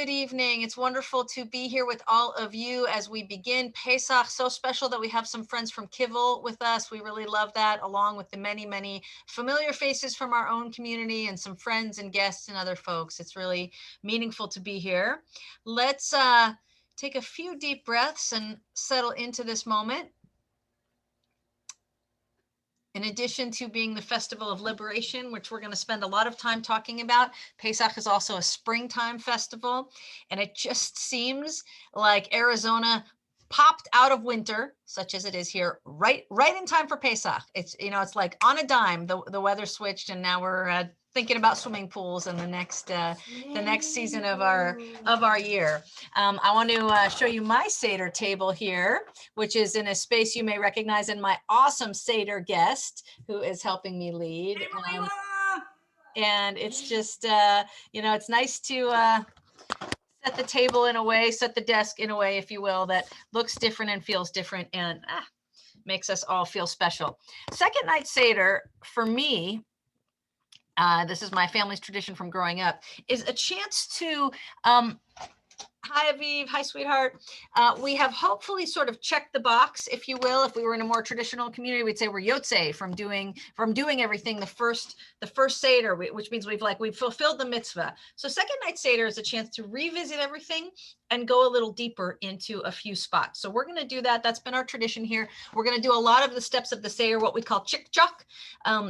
Good evening. It's wonderful to be here with all of you as we begin Pesach. So special that we have some friends from Kivel with us. We really love that, along with the many, many familiar faces from our own community and some friends and guests and other folks. It's really meaningful to be here. Let's take a few deep breaths and settle into this moment. In addition to being the Festival of Liberation, which we're going to spend a lot of time talking about, Pesach is also a springtime festival. And it just seems like Arizona popped out of winter, such as it is here, right in time for Pesach. It's, it's like on a dime, the weather switched, and now we're thinking about swimming pools and the next season of our year. I want to show you my Seder table here, which is in a space you may recognize, and my awesome Seder guest who is helping me lead. And it's just, it's nice to set the table in a way, set the desk in a way, if you will, that looks different and feels different and makes us all feel special. Second night Seder, for me, this is my family's tradition from growing up, is a chance to, hi, Aviv. Hi, sweetheart. We have hopefully sort of checked the box, if you will. If we were in a more traditional community, we'd say we're yotze from doing everything the first Seder, which means we've fulfilled the mitzvah. So second night Seder is a chance to revisit everything and go a little deeper into a few spots. So we're going to do that. That's been our tradition here. We're going to do a lot of the steps of the Seder, what we call chick-chak.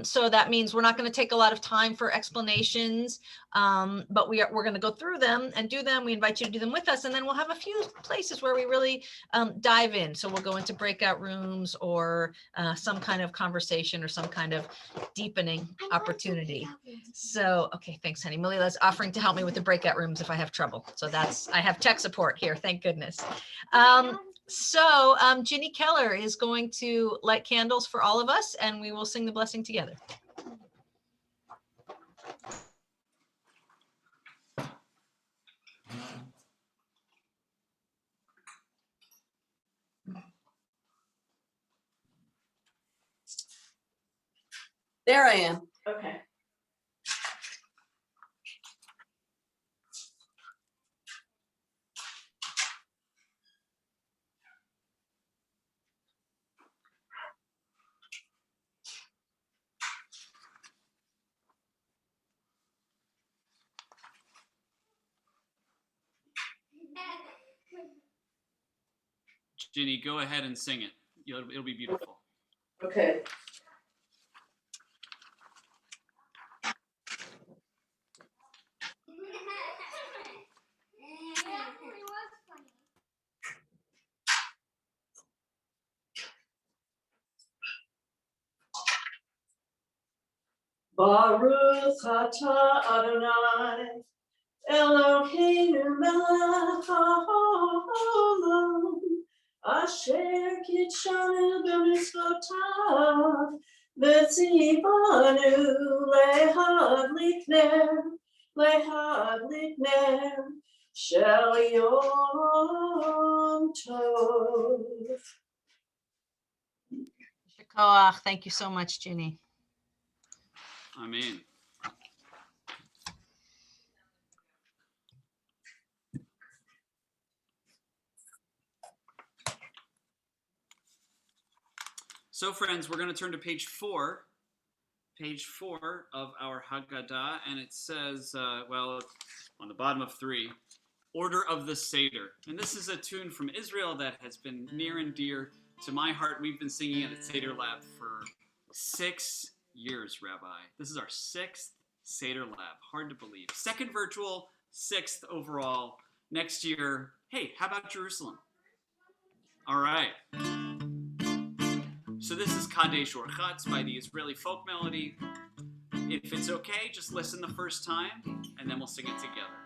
So that means we're not going to take a lot of time for explanations, but we're going to go through them and do them. We invite you to do them with us, and then we'll have a few places where we really dive in. So we'll go into breakout rooms or some kind of conversation or some kind of deepening opportunity. So, okay, thanks, honey. Milila's offering to help me with the breakout rooms if I have trouble. So I have tech support here, thank goodness. So Ginny Keller is going to light candles for all of us, and we will sing the blessing together. There I am. Okay. Ginny, go ahead and sing it. It'll be beautiful. Okay. Baruch atah Adonai Eloheinu melech haolam asher kitshanu b'mitzvotav v'tzivanu lehadlik ner shel yom tov. Shikoach. Thank you so much, Ginny. Amen. So friends, we're going to turn to page 4 of our Haggadah, and it says, on the bottom of 3, Order of the Seder. And this is a tune from Israel that has been near and dear to my heart. We've been singing it at Seder Lab for 6 years, Rabbi. This is our 6th Seder Lab. Hard to believe. 2nd virtual, 6th overall. Next year, hey, how about Jerusalem? All right. So this is Kadesh Orchatz by the Israeli folk melody. If it's okay, just listen the first time, and then we'll sing it together.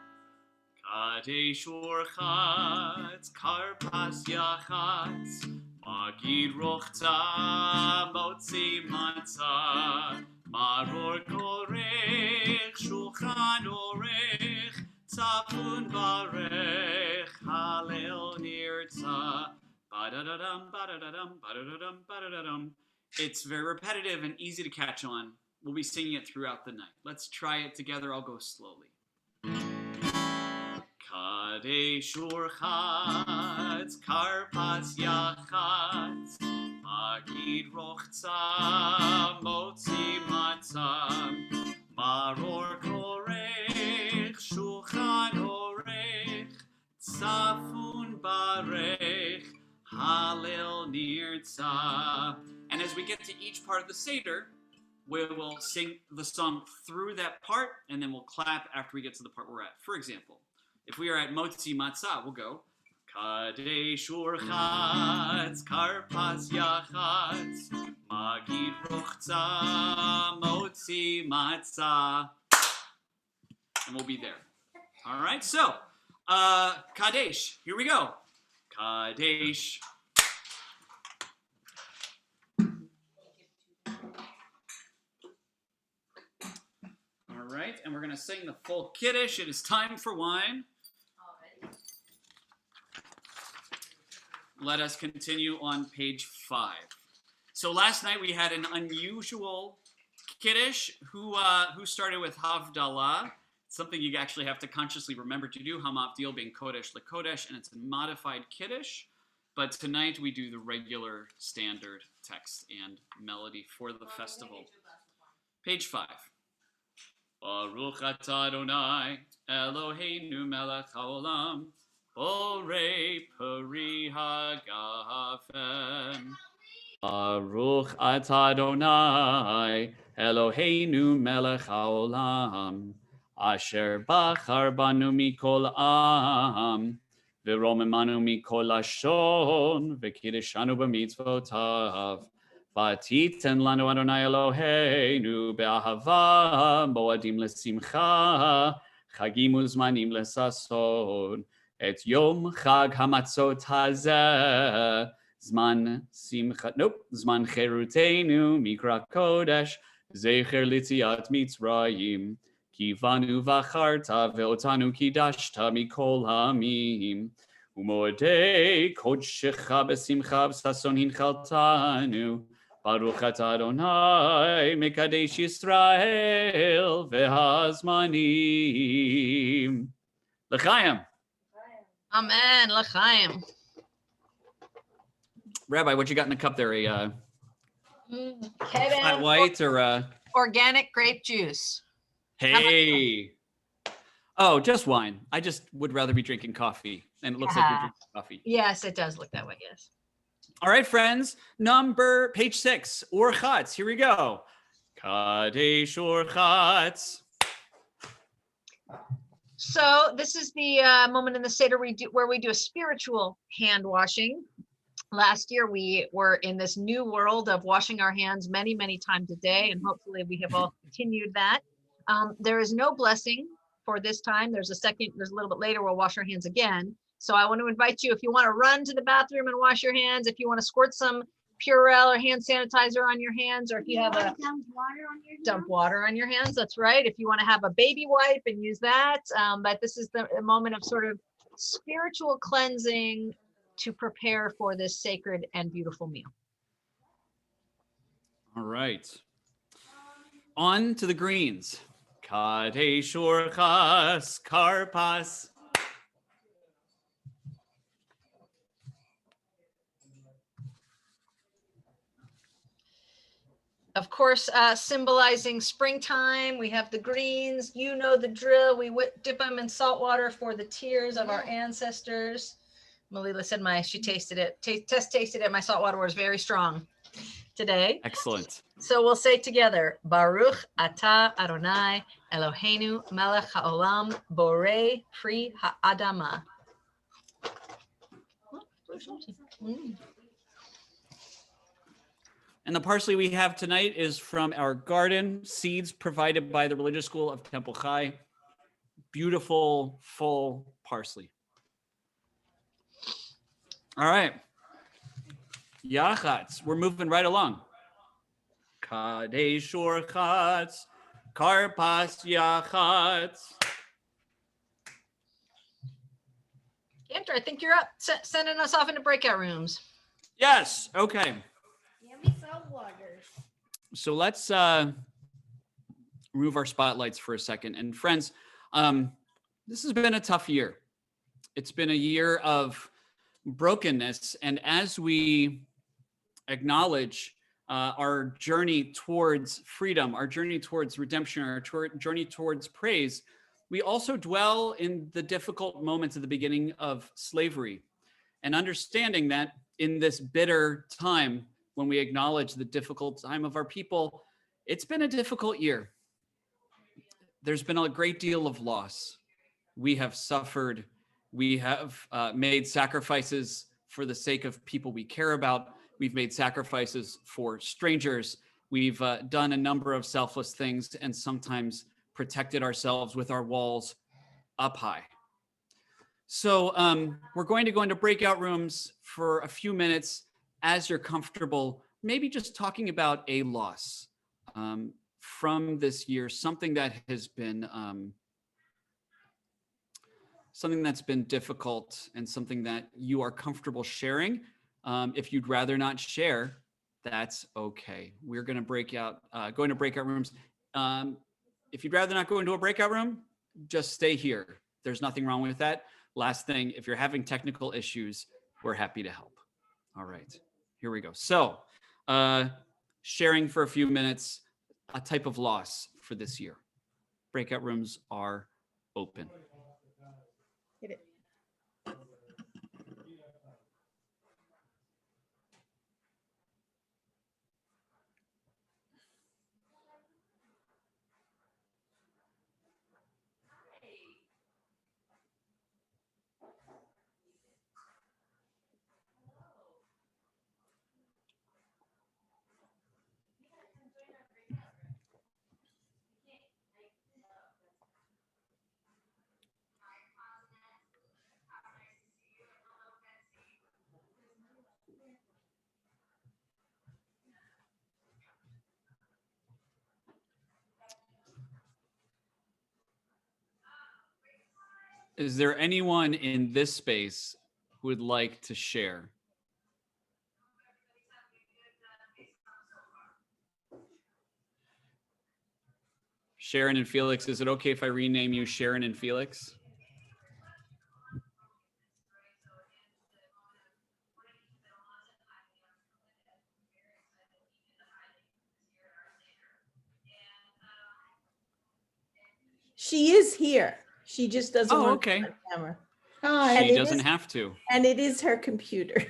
Kadesh Orchatz, Karpas Yachatz, Magid Rochta, Motzi Matzah, Maror Korech, Shulchan Orech, Tzafun Barech, Halel Nirtzah. Ba-da-da-dum, ba-da-da-dum, ba-da-da-dum, ba-da-da-dum. It's very repetitive and easy to catch on. We'll be singing it throughout the night. Let's try it together. I'll go slowly. Kadesh Urchatz, Karpas Yachatz, Magid Rochza, Motzi Matzah, Maror Korech, Shulchan Orech, Tzafun Barech, Halil Nirtza. And as we get to each part of the Seder, we will sing the song through that part, and then we'll clap after we get to the part we're at. For example, if we are at Motzi Matzah, we'll go Kadesh Urchatz, Karpas Yachatz, Magid Rochza, Motzi Matzah, and we'll be there. All right, so Kadesh, here we go. Kadesh. All right, and we're going to sing the full Kiddush. It is time for wine. Let us continue on page 5. So last night we had an unusual Kiddush. Who started with Havdalah? Something you actually have to consciously remember to do. Hamavdil being Kodesh LeKodesh, and it's a modified Kiddush. But tonight we do the regular standard text and melody for the festival. Page 5. Baruch atah Adonai Eloheinu melech haolam borei peri hagafen. Baruch atah Adonai Eloheinu melech haolam asher bachar banu mikol am v'romemanu mikol lashon v'kiddushanu b'mitzvotav. V'titen lanu Adonai Eloheinu be'ahava moadim lesimcha chagim uzmanim lesason et yom chag hamatzot hazeh zman simcha zman cherutenu mikra kodesh zecher litziat mitzrayim ki vanu v'acharta ve'otanu kidashta mikol hamim umoadei kodshecha besimcha b'sason hinchaltanu Baruch atah Adonai mekadesh Yisrael v'hazmanim. L'chaim. Amen. L'chaim. Rabbi, what you got in the cup there? A Kevin, flat white or a... organic grape juice. Hey. Oh, just wine. I just would rather be drinking coffee. And it looks like you're drinking coffee. Yes, it does look that way, yes. All right, friends. Page 6, Urchatz. Here we go. Kadesh Urchatz. So this is the moment in the Seder where we do a spiritual hand washing. Last year, we were in this new world of washing our hands many, many times a day, and hopefully we have all continued that. There is no blessing for this time. There's a little bit later, we'll wash our hands again. So I want to invite you, if you want to run to the bathroom and wash your hands, if you want to squirt some Purell or hand sanitizer on your hands, or if you have dump water on your hands, that's right. If you want to have a baby wipe and use that, but this is the moment of sort of spiritual cleansing to prepare for this sacred and beautiful meal. All right. On to the greens. Kadesh Urchatz Karpas. Of course, symbolizing springtime, we have the greens. You know the drill. We dip them in salt water for the tears of our ancestors. Malila said she tasted it. Tasted it. My salt water was very strong today. Excellent. So we'll say together, Baruch atah Adonai Eloheinu melech haolam borei pri ha'adama. And the parsley we have tonight is from our garden, seeds provided by the Religious School of Temple Chai. Beautiful, full parsley. All right. Yachatz. We're moving right along. Kadesh Urchatz, Karpas Yachatz. Candor, I think you're up, sending us off into breakout rooms. Yes. Okay. Yummy salt water. So let's remove our spotlights for a second. And friends, this has been a tough year. It's been a year of brokenness. And as we acknowledge our journey towards freedom, our journey towards redemption, our journey towards praise, we also dwell in the difficult moments at the beginning of slavery, and understanding that in this bitter time, when we acknowledge the difficult time of our people, it's been a difficult year. There's been a great deal of loss. We have suffered. We have made sacrifices for the sake of people we care about. We've made sacrifices for strangers. We've done a number of selfless things and sometimes protected ourselves with our walls up high. So we're going to go into breakout rooms for a few minutes as you're comfortable, maybe just talking about a loss from this year, something that has been something that's been difficult and something that you are comfortable sharing. If you'd rather not share, that's okay. We're going to go into breakout rooms. If you'd rather not go into a breakout room, just stay here. There's nothing wrong with that. Last thing, if you're having technical issues, we're happy to help. All right, here we go. So sharing for a few minutes, a type of loss for this year. Breakout rooms are open. Hit it. Is there anyone in this space who would like to share? Sharon and Felix, is it okay if I rename you Sharon and Felix? She is here. She just doesn't Oh, want okay. to be on camera. Hi. And She it doesn't is- have to. And it is her computer.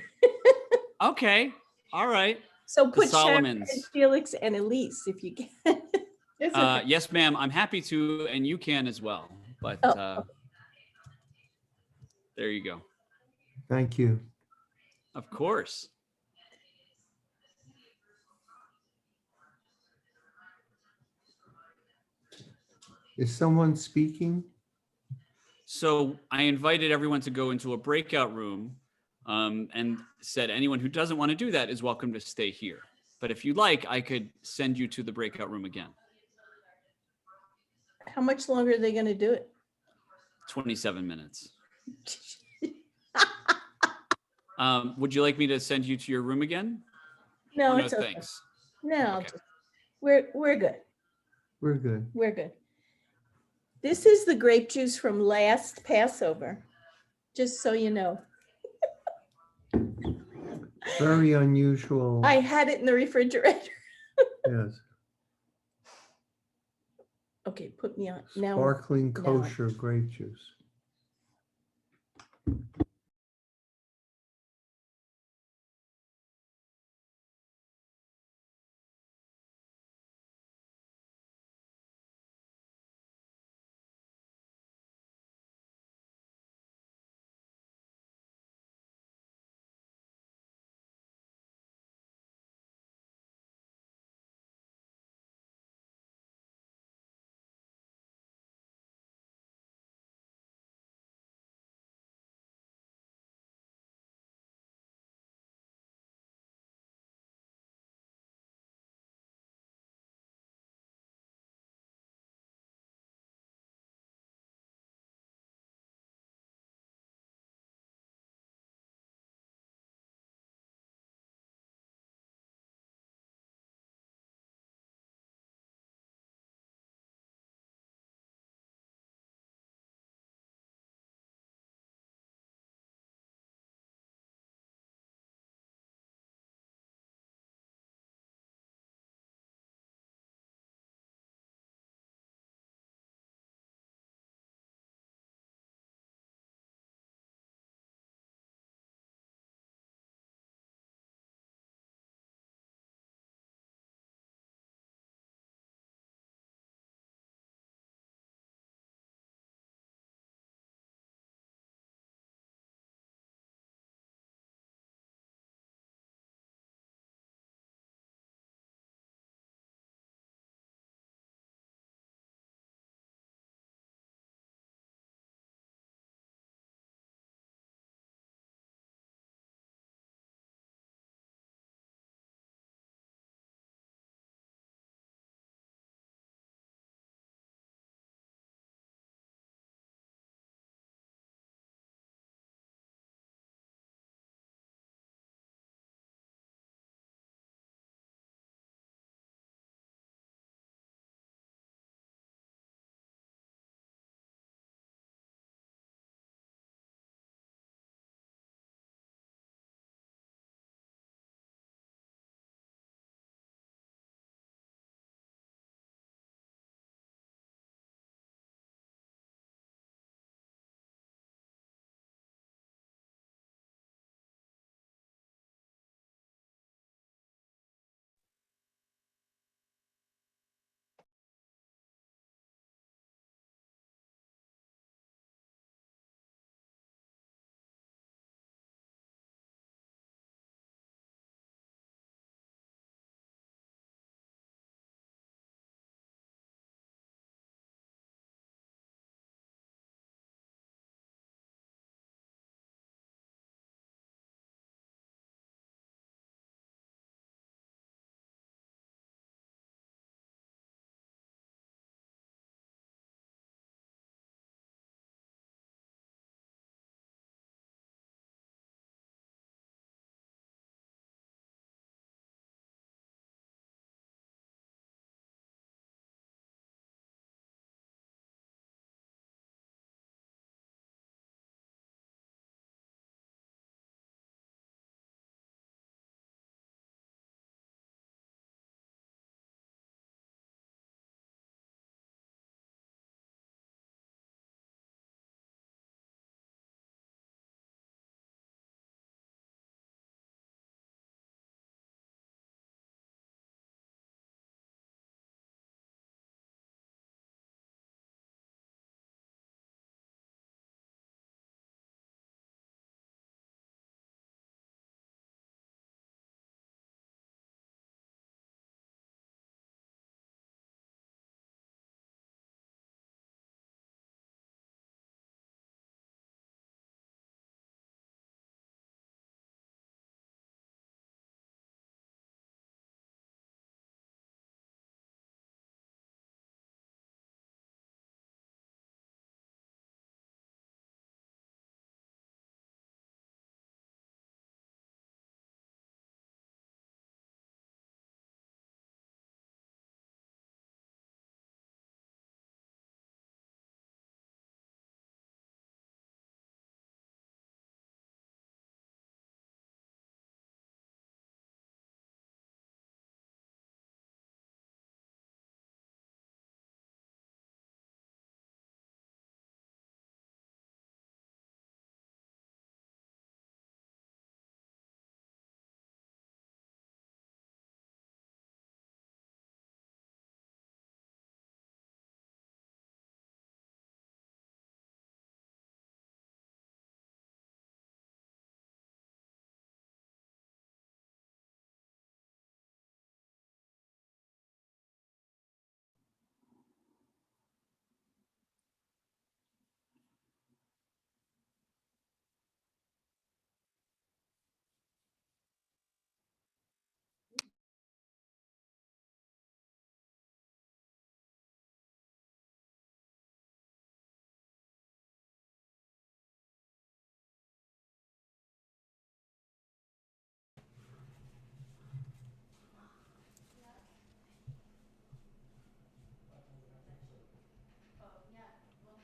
Okay. All right. So put Sharon Solomons. and Felix and Elise if you can. It's okay. Yes, ma'am. I'm happy to, and you can as well. But Oh, there you go. Thank you. Of course. Is someone speaking? So I invited everyone to go into a breakout room and said anyone who doesn't want to do that is welcome to stay here. But if you'd like, I could send you to the breakout room again. how much longer are they going to do it? 27 minutes. Would you like me to send you to your room again? No, Or it's okay. thanks. No, Okay. we're good. We're good. We're good. This is the grape juice from last Passover, just so you know. Very unusual. I had it in the refrigerator. Yes. Okay, put me on now. Sparkling now. kosher grape juice.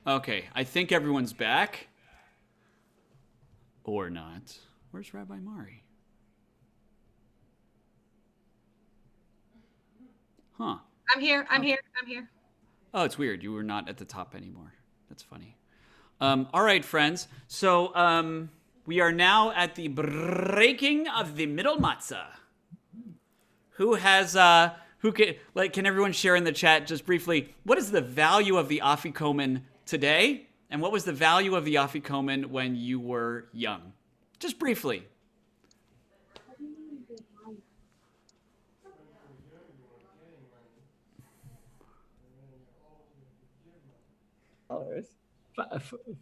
Okay, I think everyone's back. Or not. Where's Rabbi Mari? Huh. I'm here. I'm here. I'm here. Oh, it's weird. You were not at the top anymore. That's funny. All right, friends. So we are now at the breaking of the middle matzah. Who has can everyone share in the chat just briefly what is the value of the afikomen today, and what was the value of the afikomen when you were young? Just briefly.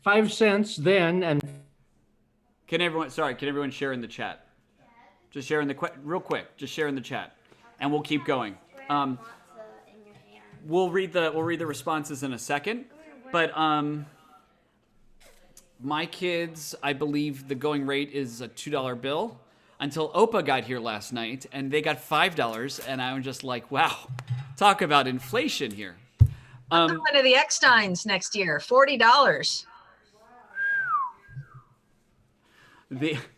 $5 then, and Can everyone share in the chat? Just share in the real quick. Just share in the chat, and we'll keep going. We'll read the responses in a second, but my kids, I believe the going rate is a $2 bill. Until Opa got here last night, and they got $5, and I'm just like, wow, talk about inflation here. I'm going to the Ecksteins next year. $40.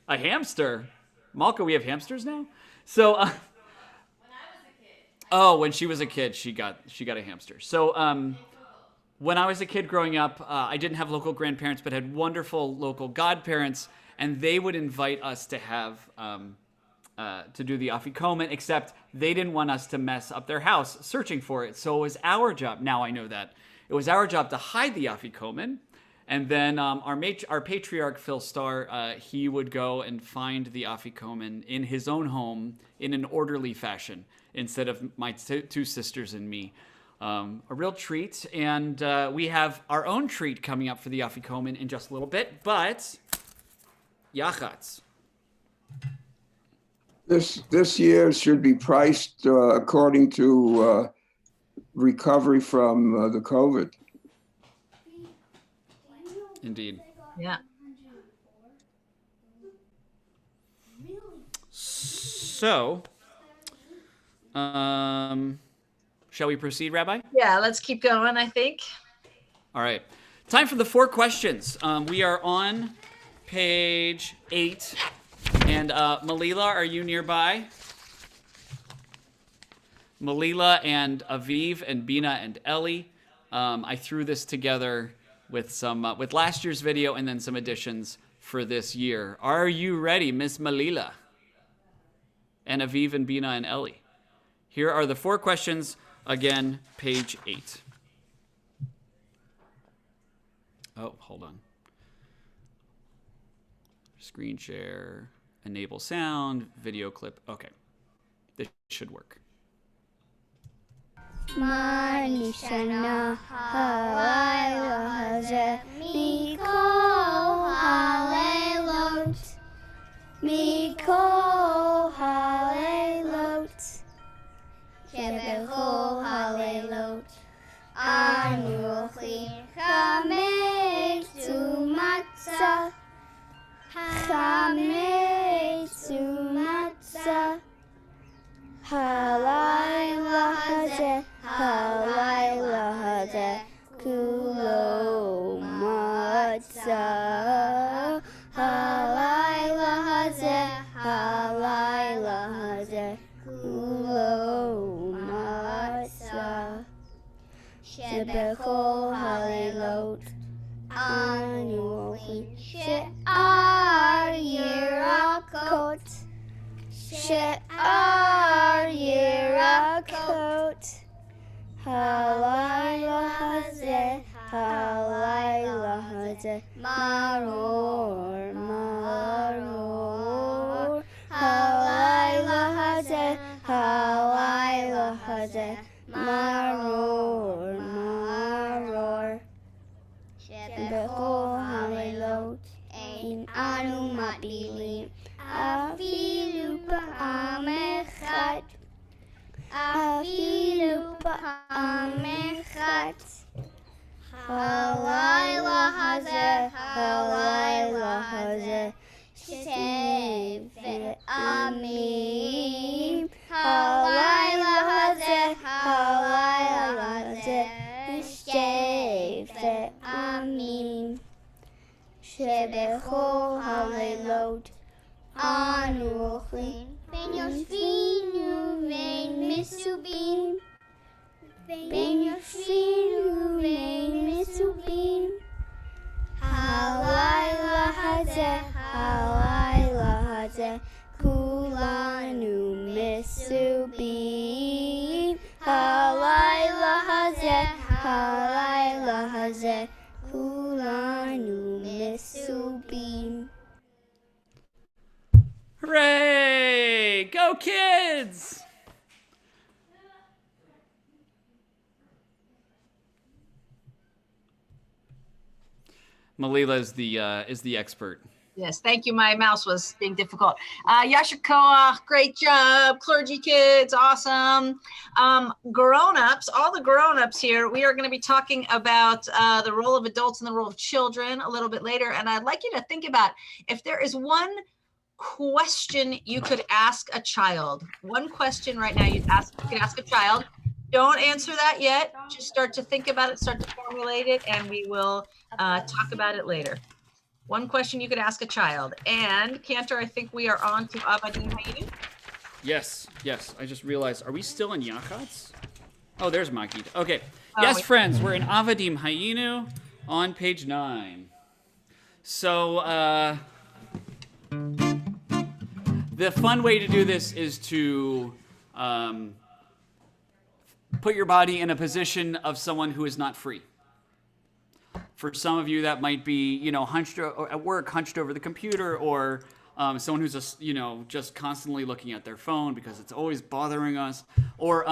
A hamster. Malka, we have hamsters now? So when I was a kid. Oh, when she was a kid, she got a hamster. So when I was a kid growing up, I didn't have local grandparents, but had wonderful local godparents, and they would invite us to have to do the afikomen, except they didn't want us to mess up their house searching for it. So it was our job. Now I know that it was our job to hide the afikomen. And then our patriarch, Phil Starr, he would go and find the afikomen in his own home in an orderly fashion instead of my two sisters and me. A real treat. And we have our own treat coming up for the afikomen in just a little bit. But, yachatz. This year should be priced according to recovery from the COVID. Indeed. Yeah. So, shall we proceed, Rabbi? Yeah, let's keep going, I think. All right. Time for the 4 questions. We are on page 8. And Malila, are you nearby? Malila and Aviv and Bina and Ellie. I threw this together with some with last year's video and then some additions for this year. Are you ready, Miss Malila? And Aviv and Bina and Ellie. Here are the 4 questions. Again, page 8. Oh, hold on. Screen share, enable sound, video clip. Okay, this should work. Mikol halelot, kebechol halelot, anu ochlim chametzu matzah, chametzu matzah, halayla hazeh, kulo matzah, halayla hazeh, kulo matzah, shebechol halelot, anu ochlim she'ar yirakot, she'ar yirakot, halayla hazeh, maror, maror, halayla hazeh, maror, maror, shebechol halelot, ein anu mapilim, afilu pa'am echad, afilu pa'am echad, halayla hazeh, shevet amim, halayla hazeh, shevet amim. Halelot, Anu Ochlim, Ben Yoshvinu, Vein Misubim, Ben Yoshvinu, Vein Misubim, Halayla Hazeh, Kulanu Misubim, Halayla Hazeh, Kulanu Misubim. Hooray! Go kids! Malila is the expert. Yes, thank you. My mouse was being difficult. Yasher Koach, great job. Clergy kids, awesome. Grown-ups, all the grown-ups here, we are going to be talking about the role of adults and the role of children a little bit later. And I'd like you to think about if there is one question you could ask a child. One question right now you could ask a child. Don't answer that yet. Just start to think about it, start to formulate it, and we will talk about it later. One question you could ask a child. And Candor, I think we are on to Avadim Hayinu. Yes. I just realized, are we still in Yachatz? Oh, there's Magid. Okay. Oh, Yes, wait. friends, we're in Avadim Hayinu on page 9. So, the fun way to do this is to put your body in a position of someone who is not free. For some of you, that might be, hunched at work, hunched over the computer, or someone who's just constantly looking at their phone because it's always bothering us, or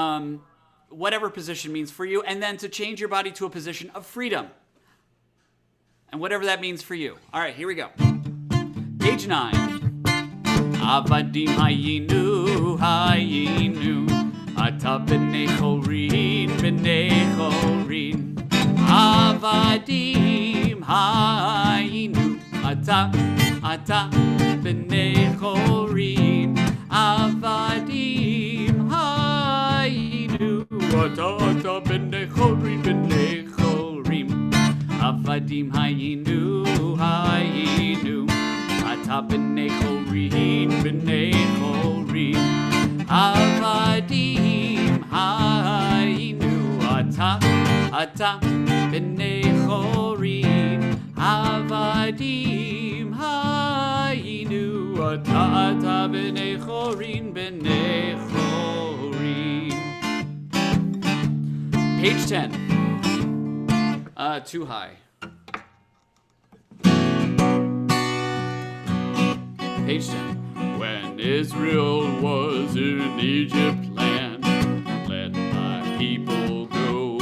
whatever position means for you, and then to change your body to a position of freedom, and whatever that means for you. All right, here we go. Page 9. Avadim hayinu, ata b'nei chorin. Avadim hayinu, ata b'nei chorin. Avadim hayinu, ata b'nei chorin. Avadim hayinu, ata b'nei chorin. Avadim hayinu, ata b'nei chorin. Avadim hayinu, ata b'nei chorin. Page 10. Too high. Page 10. When Israel was in Egypt land, let my people go.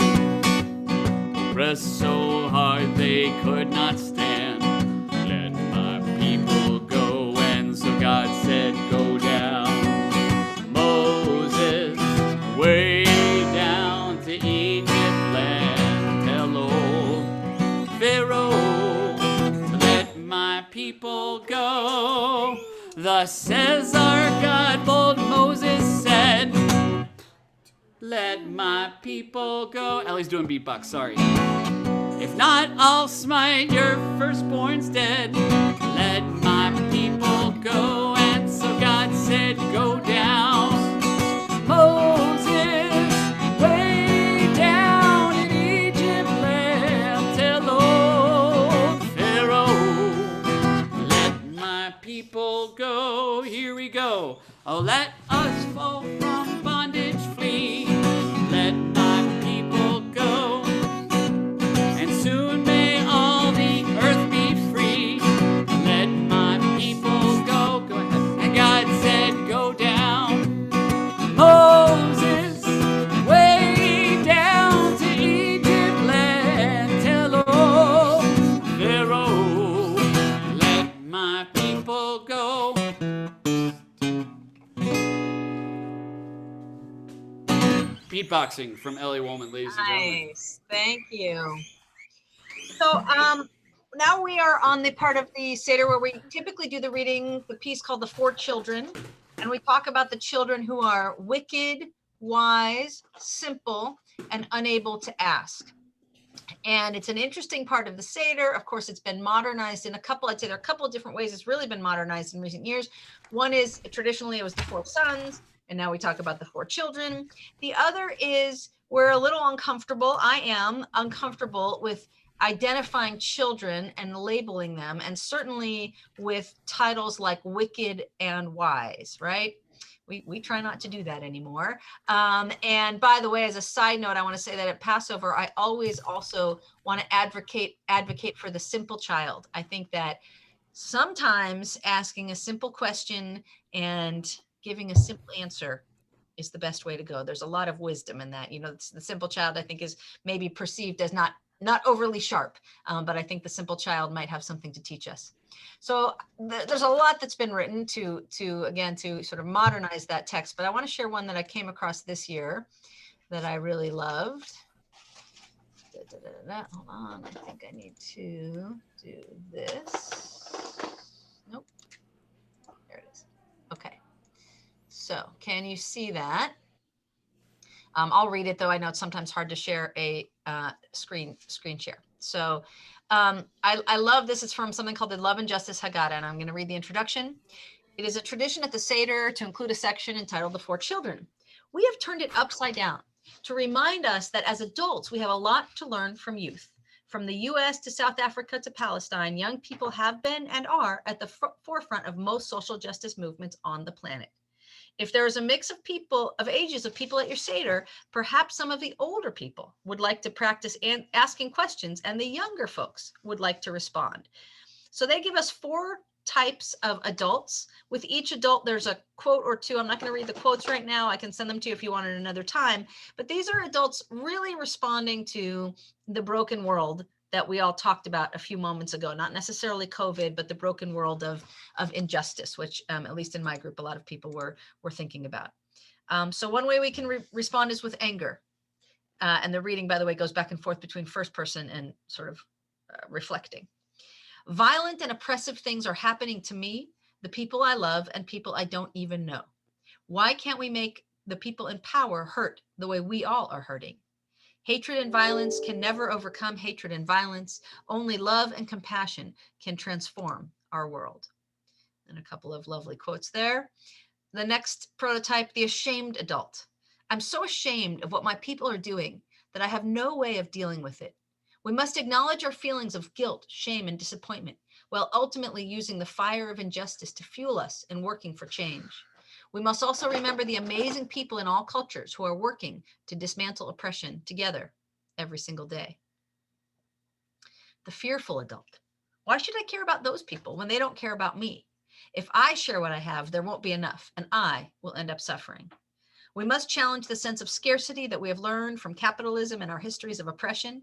Oppressed so hard they could not stand. Let my people go. And so God said, go down. Moses, way down to Egypt land. Tell old Pharaoh to let my people go. Thus says our God, bold Moses said, let my people go. Ellie's doing beatbox, sorry. If not, I'll smite your firstborns dead. Let my people go. And so God said, go down. Moses, way down in Egypt land. Tell old Pharaoh, let my people go. Here we go. Oh, let us fall from bondage flee. Let my people go. And soon may all the earth be free. Let my people go. Go ahead. And God said, go down. Moses, way down to Egypt land. Tell old Pharaoh, let my people go. Beatboxing from Ellie Woolman, ladies and gentlemen. Nice, thank you. So now we are on the part of the Seder where we typically do the reading, the piece called The Four Children, and we talk about the children who are wicked, wise, simple, and unable to ask. And it's an interesting part of the Seder. Of course, it's been modernized in I'd say there are a couple of different ways it's really been modernized in recent years. One is traditionally it was the 4 sons, and now we talk about the 4 children. The other is we're a little uncomfortable. I am uncomfortable with identifying children and labeling them, and certainly with titles like wicked and wise, right? We try not to do that anymore. And by the way, as a side note, I want to say that at Passover, I always also want to advocate for the simple child. I think that sometimes asking a simple question and giving a simple answer is the best way to go. There's a lot of wisdom in that. You know, the simple child, I think, is maybe perceived as not overly sharp, but I think the simple child might have something to teach us. So there's a lot that's been written to sort of modernize that text, but I want to share one that I came across this year that I really loved. Hold on, I think I need to do this. Nope, there it is. Okay, so can you see that? I'll read it, though I know it's sometimes hard to share a screen share. So I love this. It's from something called the Love and Justice Haggadah, and I'm going to read the introduction. It is a tradition at the Seder to include a section entitled The 4 Children. We have turned it upside down to remind us that as adults, we have a lot to learn from youth. From the US to South Africa to Palestine, young people have been and are at the forefront of most social justice movements on the planet. If there is a mix of people, of ages of people at your Seder, perhaps some of the older people would like to practice asking questions, and the younger folks would like to respond. So they give us 4 types of adults. With each adult, there's a quote or 2. I'm not going to read the quotes right now. I can send them to you if you want at another time. But these are adults really responding to the broken world that we all talked about a few moments ago, not necessarily COVID, but the broken world of injustice, which at least in my group, a lot of people were thinking about. So one way we can respond is with anger. And the reading, by the way, goes back and forth between first person and sort of reflecting. Violent and oppressive things are happening to me, the people I love, and people I don't even know. Why can't we make the people in power hurt the way we all are hurting? Hatred and violence can never overcome hatred and violence. Only love and compassion can transform our world. And a couple of lovely quotes there. The next prototype, the ashamed adult. I'm so ashamed of what my people are doing that I have no way of dealing with it. We must acknowledge our feelings of guilt, shame, and disappointment, while ultimately using the fire of injustice to fuel us in working for change. We must also remember the amazing people in all cultures who are working to dismantle oppression together every single day. The fearful adult. Why should I care about those people when they don't care about me? If I share what I have, there won't be enough, and I will end up suffering. We must challenge the sense of scarcity that we have learned from capitalism and our histories of oppression.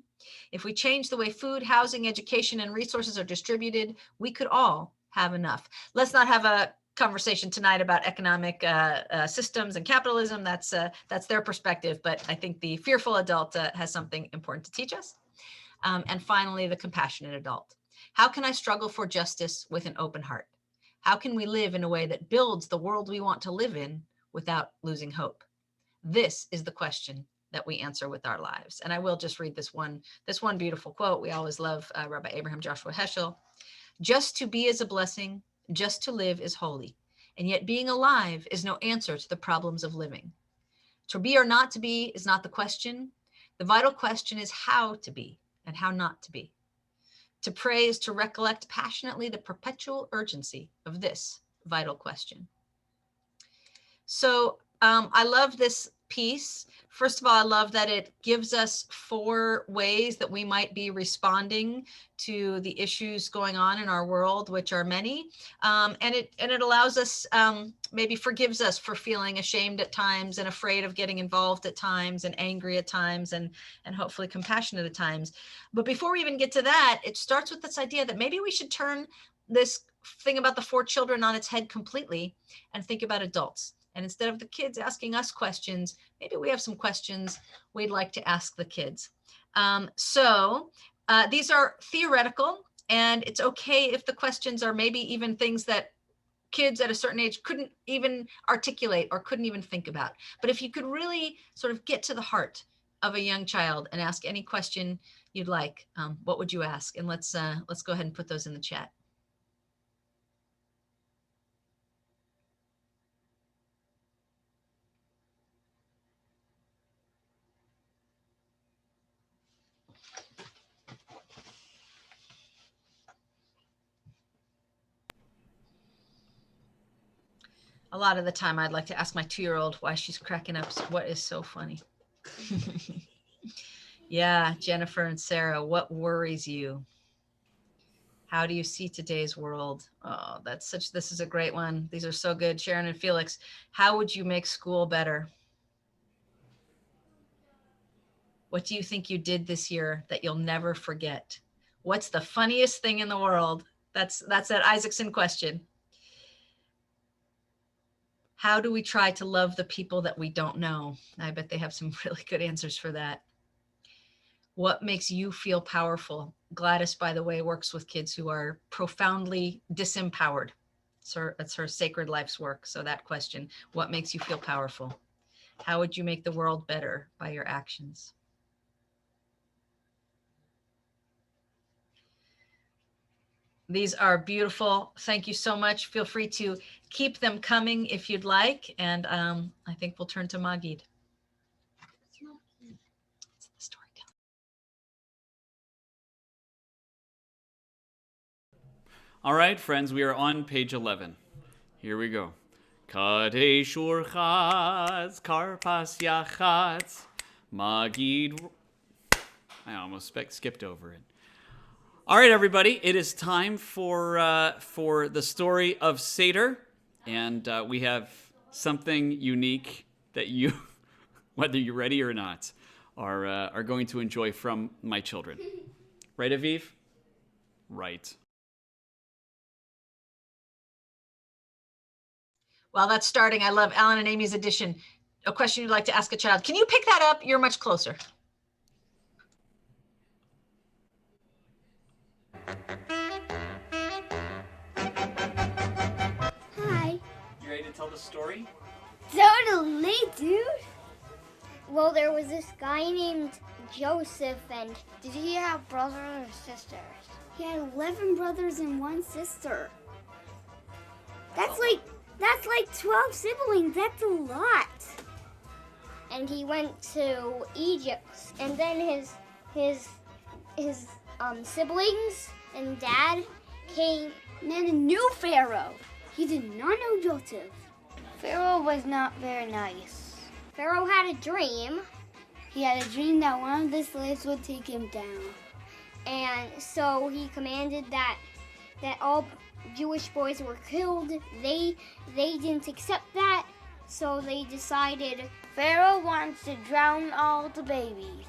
If we change the way food, housing, education, and resources are distributed, we could all have enough. Let's not have a conversation tonight about economic systems and capitalism. That's their perspective, but I think the fearful adult has something important to teach us. And finally, the compassionate adult. How can I struggle for justice with an open heart? How can we live in a way that builds the world we want to live in without losing hope? This is the question that we answer with our lives. And I will just read this one beautiful quote. We always love Rabbi Abraham Joshua Heschel. Just to be is a blessing. Just to live is holy. And yet being alive is no answer to the problems of living. To be or not to be is not the question. The vital question is how to be and how not to be. To pray is to recollect passionately the perpetual urgency of this vital question. So I love this piece. First of all, I love that it gives us 4 ways that we might be responding to the issues going on in our world, which are many. And it allows us, maybe forgives us for feeling ashamed at times and afraid of getting involved at times and angry at times and hopefully compassionate at times. But before we even get to that, it starts with this idea that maybe we should turn this thing about the 4 children on its head completely and think about adults. And instead of the kids asking us questions, maybe we have some questions we'd like to ask the kids. So these are theoretical, and it's okay if the questions are maybe even things that kids at a certain age couldn't even articulate or couldn't even think about. But if you could really sort of get to the heart of a young child and ask any question you'd like, what would you ask? And let's go ahead and put those in the chat. A lot of the time I'd like to ask my 2-year-old why she's cracking up. What is so funny? Yeah, Jennifer and Sarah, what worries you? How do you see today's world? Oh, this is a great one. These are so good. Sharon and Felix, how would you make school better? What do you think you did this year that you'll never forget? What's the funniest thing in the world? That's that Isaacson question. How do we try to love the people that we don't know? I bet they have some really good answers for that. What makes you feel powerful? Gladys, by the way, works with kids who are profoundly disempowered. So that's her sacred life's work. So that question, what makes you feel powerful? How would you make the world better by your actions? These are beautiful. Thank you so much. Feel free to keep them coming if you'd like. And I think we'll turn to Magid. It's the storytelling. All right, friends, we are on page 11. Here we go. Kadesh Urchatz, Karpas Yachatz, Magid. I almost skipped over it. All right, everybody, it is time for the story of Seder, and we have something unique that you, whether you're ready or not, are going to enjoy from my children. Right, Aviv? Right. While that's starting, I love Alan and Amy's addition. A question you'd like to ask a child. Can you pick that up? You're much closer. Hi. You ready to tell the story? Totally, dude. Well, there was this guy named Joseph, and did he have brothers or sisters? He had 11 brothers and 1 sister. That's like 12 siblings. That's a lot. And he went to Egypt, and then his siblings and dad came, and then a new Pharaoh. He did not know Joseph. Pharaoh was not very nice. Pharaoh had a dream. He had a dream that one of the slaves would take him down. And so he commanded that all Jewish boys were killed. They didn't accept that, so they decided Pharaoh wants to drown all the babies,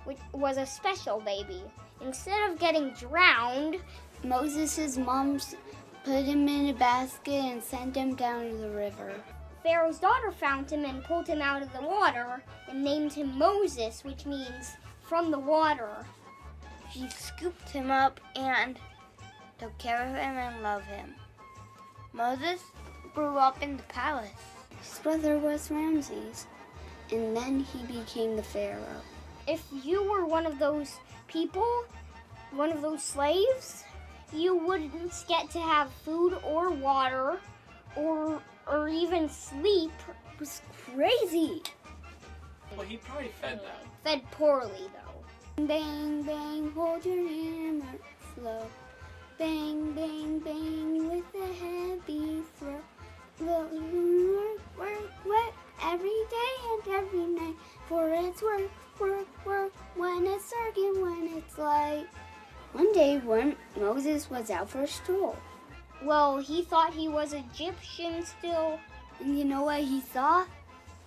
which was a special baby. Instead of getting drowned, Moses' mom put him in a basket and sent him down to the river. Pharaoh's daughter found him and pulled him out of the water and named him Moses, which means from the water. She scooped him up and took care of him and loved him. Moses grew up in the palace. His brother was Ramses, and then he became the Pharaoh. If you were one of those people, one of those slaves, you wouldn't get to have food or water or even sleep. It was crazy. Well, he probably fed them. Fed poorly, though. Bang, bang, hold your hammer slow. Bang, bang, bang with a heavy throw. Work, work, every day and every night. For it's work, work, work, when it's dark and when it's light. One day when Moses was out for a stroll. Well, he thought he was Egyptian still. And you know what he saw?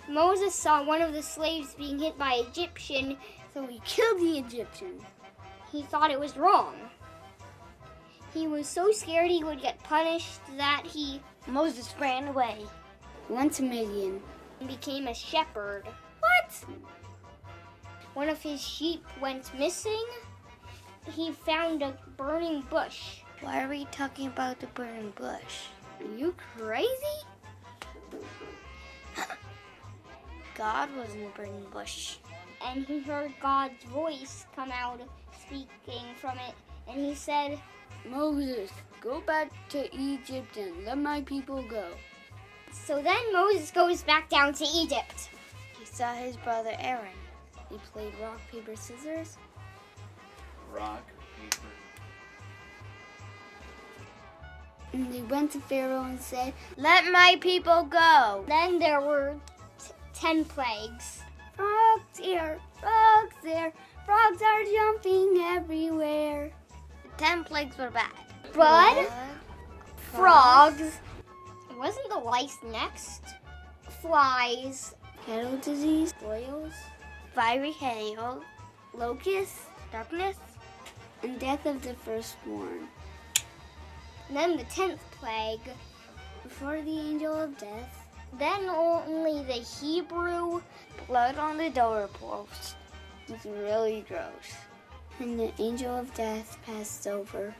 Moses saw one of the slaves being hit by an Egyptian, so he killed the Egyptian. He thought it was wrong. He was so scared he would get punished that Moses ran away. He went to Midian and became a shepherd. What? One of his sheep went missing. He found a burning bush. Why are we talking about the burning bush? Are you crazy? God was in the burning bush. and he heard God's voice come out speaking from it, and he said, Moses, go back to Egypt and let my people go. So then Moses goes back down to Egypt. He saw his brother Aaron. He played rock, paper, scissors. Rock, paper. And they went to Pharaoh and said, let my people go. Then there were 10 plagues. Frogs here, frogs there, frogs are jumping everywhere. The 10 plagues were bad. Blood, frogs. Wasn't the lice next? Flies, Cattle disease, boils, fiery hail, locusts, darkness, and death of the firstborn. and then the 10th plague. Before the angel of death, Then only the Hebrew. blood on the doorpost. It's really gross. And the angel of death passed over.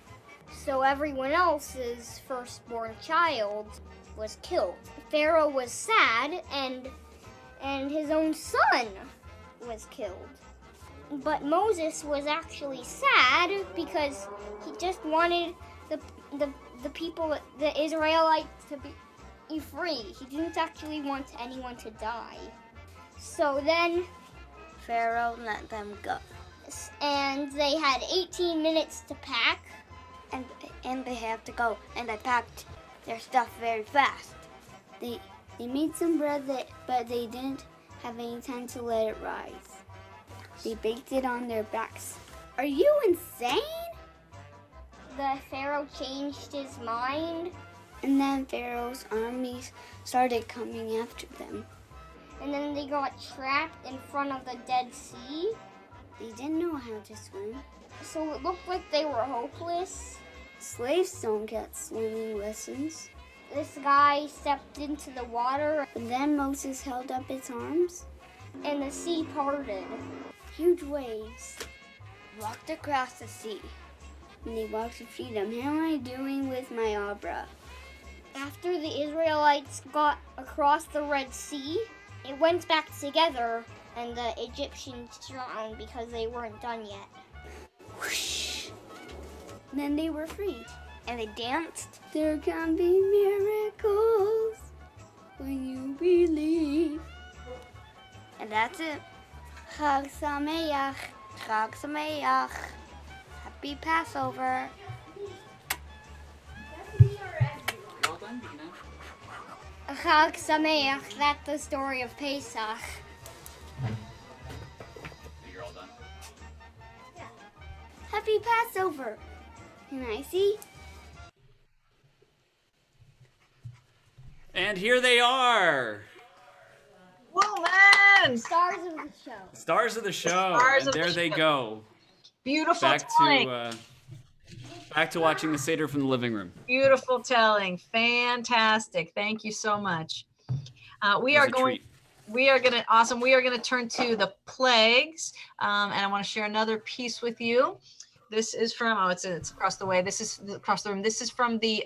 So everyone else's firstborn child was killed. Pharaoh was sad, and his own son was killed. But Moses was actually sad because he just wanted the people, the Israelites, to be free. He didn't actually want anyone to die. So then Pharaoh let them go. and they had 18 minutes to pack. And they have to go. And they packed their stuff very fast. They made some bread, but they didn't have any time to let it rise. They baked it on their backs. Are you insane? The Pharaoh changed his mind, And then Pharaoh's armies started coming after them. and then they got trapped in front of the Dead Sea. They didn't know how to swim. So it looked like they were hopeless. Slaves don't get swimming lessons. This guy stepped into the water, But then Moses held up his arms. and the sea parted. Huge waves walked across the sea. And they walked to freedom. How am I doing with my opera? After the Israelites got across the Red Sea, it went back together, and the Egyptians drowned because they weren't done yet. Whoosh. And then they were free. And they danced. There can be miracles when you believe. And that's it. Chag Sameach. Chag Sameach. Happy Passover. Well done, Dina. Chag Sameach, that's the story of Pesach. You're all done. Happy Passover. Can I see? And here they are, Woman! Stars of the show. stars of the show. Stars And of the there they show. go. Beautiful Back telling. to watching the Seder from the living room. Beautiful telling. Fantastic. Thank you so much. We It was are a going. treat. We are gonna awesome. We are gonna turn to the plagues, and I want to share another piece with you. This is from it's across the way. This is across the room. This is from the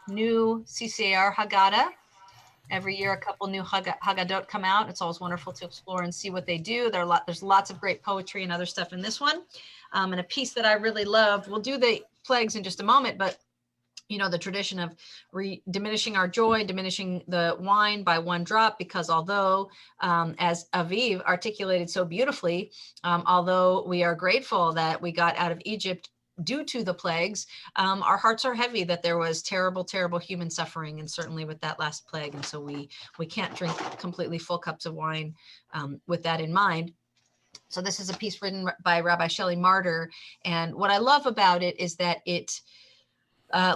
new CCAR Haggadah. Every year, a couple new Haggadot come out. It's always wonderful to explore and see what they do. There's lots of great poetry and other stuff in this one. And a piece that I really loved. We'll do the plagues in just a moment, but you know, the tradition of diminishing our joy, diminishing the wine by one drop, because although, as Aviv articulated so beautifully, although we are grateful that we got out of Egypt due to the plagues, our hearts are heavy that there was terrible, terrible human suffering, and certainly with that last plague. And so we can't drink completely full cups of wine with that in mind. So this is a piece written by Rabbi Shelley Martyr. And what I love about it is that it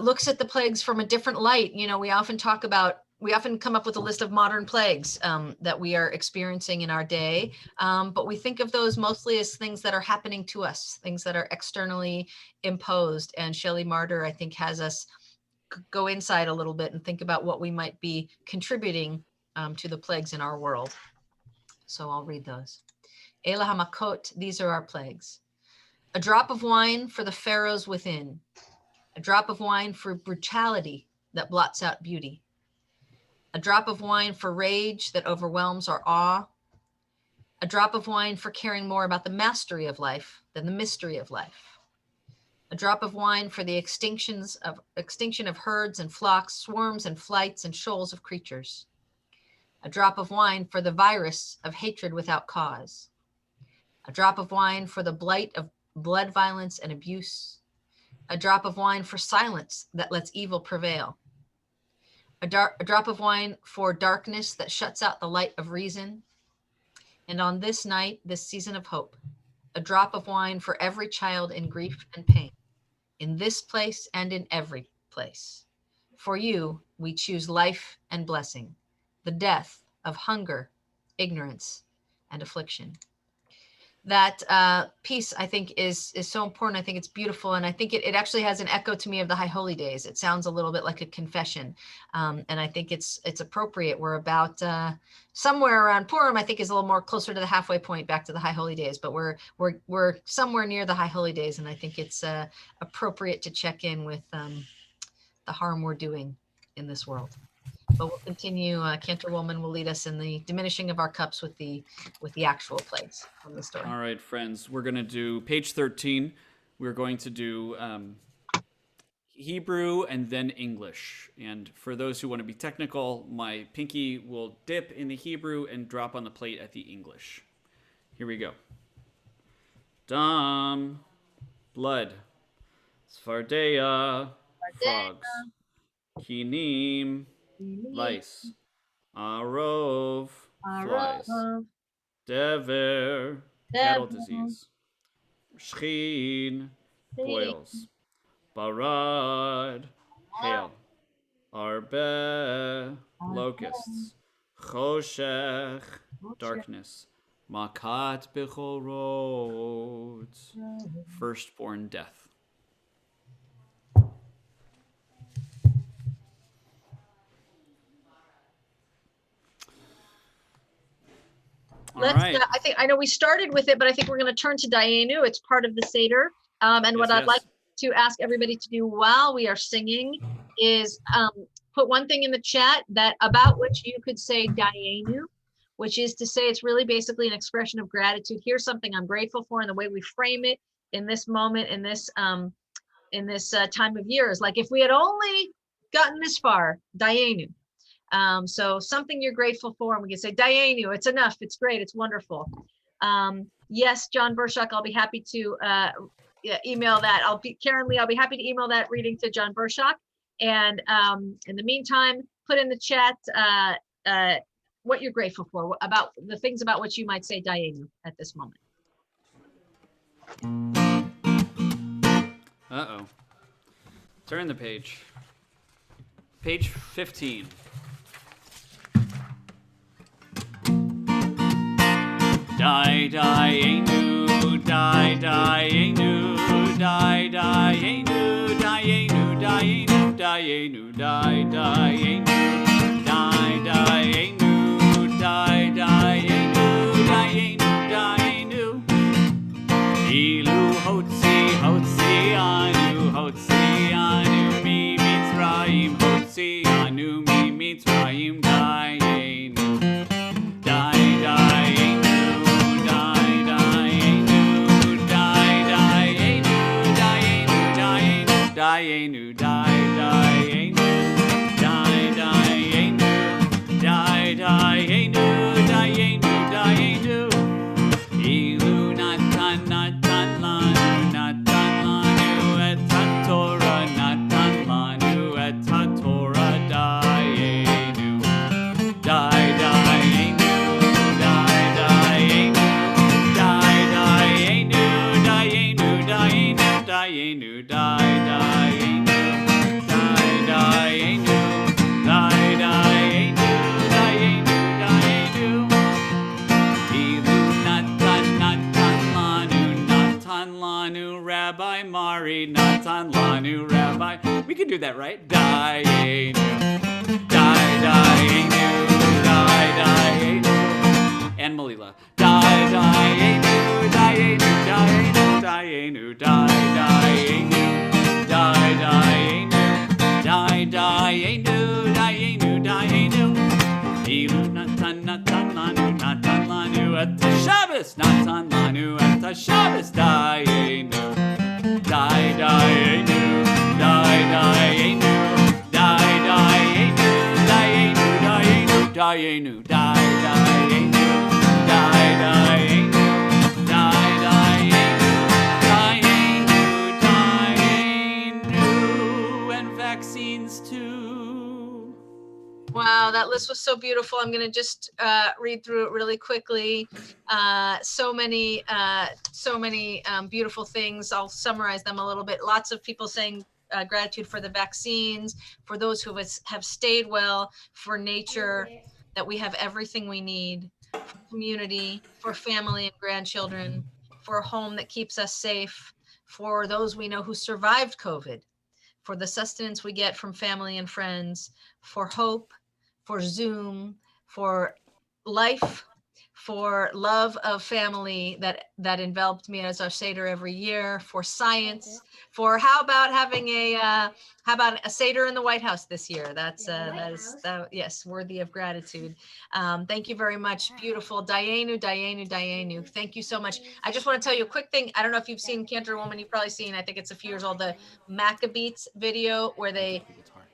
looks at the plagues from a different light. You know, we often come up with a list of modern plagues that we are experiencing in our day. But we think of those mostly as things that are happening to us, things that are externally imposed. And Shelley Martyr, I think, has us go inside a little bit and think about what we might be contributing to the plagues in our world. So I'll read those. Ela Hamakot, these are our plagues. A drop of wine for the pharaohs within. A drop of wine for brutality that blots out beauty. A drop of wine for rage that overwhelms our awe. A drop of wine for caring more about the mastery of life than the mystery of life. A drop of wine for the extinction of herds and flocks, swarms and flights and shoals of creatures. A drop of wine for the virus of hatred without cause. A drop of wine for the blight of blood violence and abuse. A drop of wine for silence that lets evil prevail. A drop of wine for darkness that shuts out the light of reason. And on this night, this season of hope, a drop of wine for every child in grief and pain, in this place and in every place. For you, we choose life and blessing, the death of hunger, ignorance, and affliction. That piece, I think, is so important. I think it's beautiful. And I think it actually has an echo to me of the High Holy Days. It sounds a little bit like a confession. And I think it's appropriate. We're about somewhere around Purim, I think, is a little more closer to the halfway point back to the High Holy Days, but we're somewhere near the High Holy Days. And I think it's appropriate to check in with the harm we're doing in this world. But we'll continue. Cantor Woolman will lead us in the diminishing of our cups with the actual plays from the story. All right, friends, we're going to do page 13. We're going to do Hebrew and then English. And for those who want to be technical, my pinky will dip in the Hebrew and drop on the plate at the English. Here we go. Dam, blood. Svardeya, frogs. Kinim, lice. Arov, flies. Dever, cattle disease. Shchin, boils. Barad, hail. Arbe, locusts. Choshech, darkness. Makat bechorot, firstborn death. Let's. Right. I know we started with it, but I think we're going to turn to Dayenu. It's part of the Seder. And what I'd like to ask everybody to do while we are singing is put one thing in the chat that about which you could say Dayenu, which is to say it's really basically an expression of gratitude. Here's something I'm grateful for, and the way we frame it in this moment, in this time of year is like, if we had only gotten this far, Dayenu. So something you're grateful for, and we can say, Dayenu, it's enough, it's great, it's wonderful. Yes, John Burshak, I'll be happy to email that. Karen Lee, I'll be happy to email that reading to John Burshak. And in the meantime, put in the chat what you're grateful for, about the things about which you might say Dayenu at this moment. Uh-oh. Turn the page. Page 15. Dayenu, Dayenu, Dayenu, Dayenu, Dayenu, Dayenu, Dayenu, Dayenu, Dayenu, Ilu hotzi, hotzi anu, hotzi anu, mi mitzrayim, hotzi anu, mi mitzrayim, Dayenu, Dayenu, Dayenu, Dayenu, Dayenu, Dayenu, Dayenu, Ilu natan, natan lanu, natan lanu, et Torah, natan lanu, et Torah, Dayenu, Dayenu, Dayenu, Dayenu, Dayenu, Dayenu, Dayenu, Rabbi Mari, Natan Lanu, Rabbi. We can do that, right? Dayenu, Dayenu, Dayenu, and Malila. Dayenu, Dayenu, Dayenu, Dayenu, Dayenu, Dayenu, Dayenu, Dayenu, Dayenu, Ilu Natan, Natan Lanu, Natan Lanu, et Shabbos natan lanu et Shabbos dayenu, dayenu, dayenu, dayenu, dayenu, dayenu, dayenu, dayenu, and vaccines too. Wow, that list was so beautiful. I'm going to just read through it really quickly. So many beautiful things. I'll summarize them a little bit. Lots of people saying gratitude for the vaccines, for those who have stayed well, for nature, that we have everything we need, for community, for family and grandchildren, for a home that keeps us safe, for those we know who survived COVID, for the sustenance we get from family and friends, for hope, for Zoom, for life, for love of family that enveloped me as our Seder every year, for science, for how about having a Seder in the White House this year? Yes, worthy of gratitude. Thank you very much. Beautiful. Dayenu, Dayenu, Dayenu. Thank you so much. I just want to tell you a quick thing. I don't know if you've seen Candor Woman, you've probably seen, I think it's a few years old, the Maccabees video where they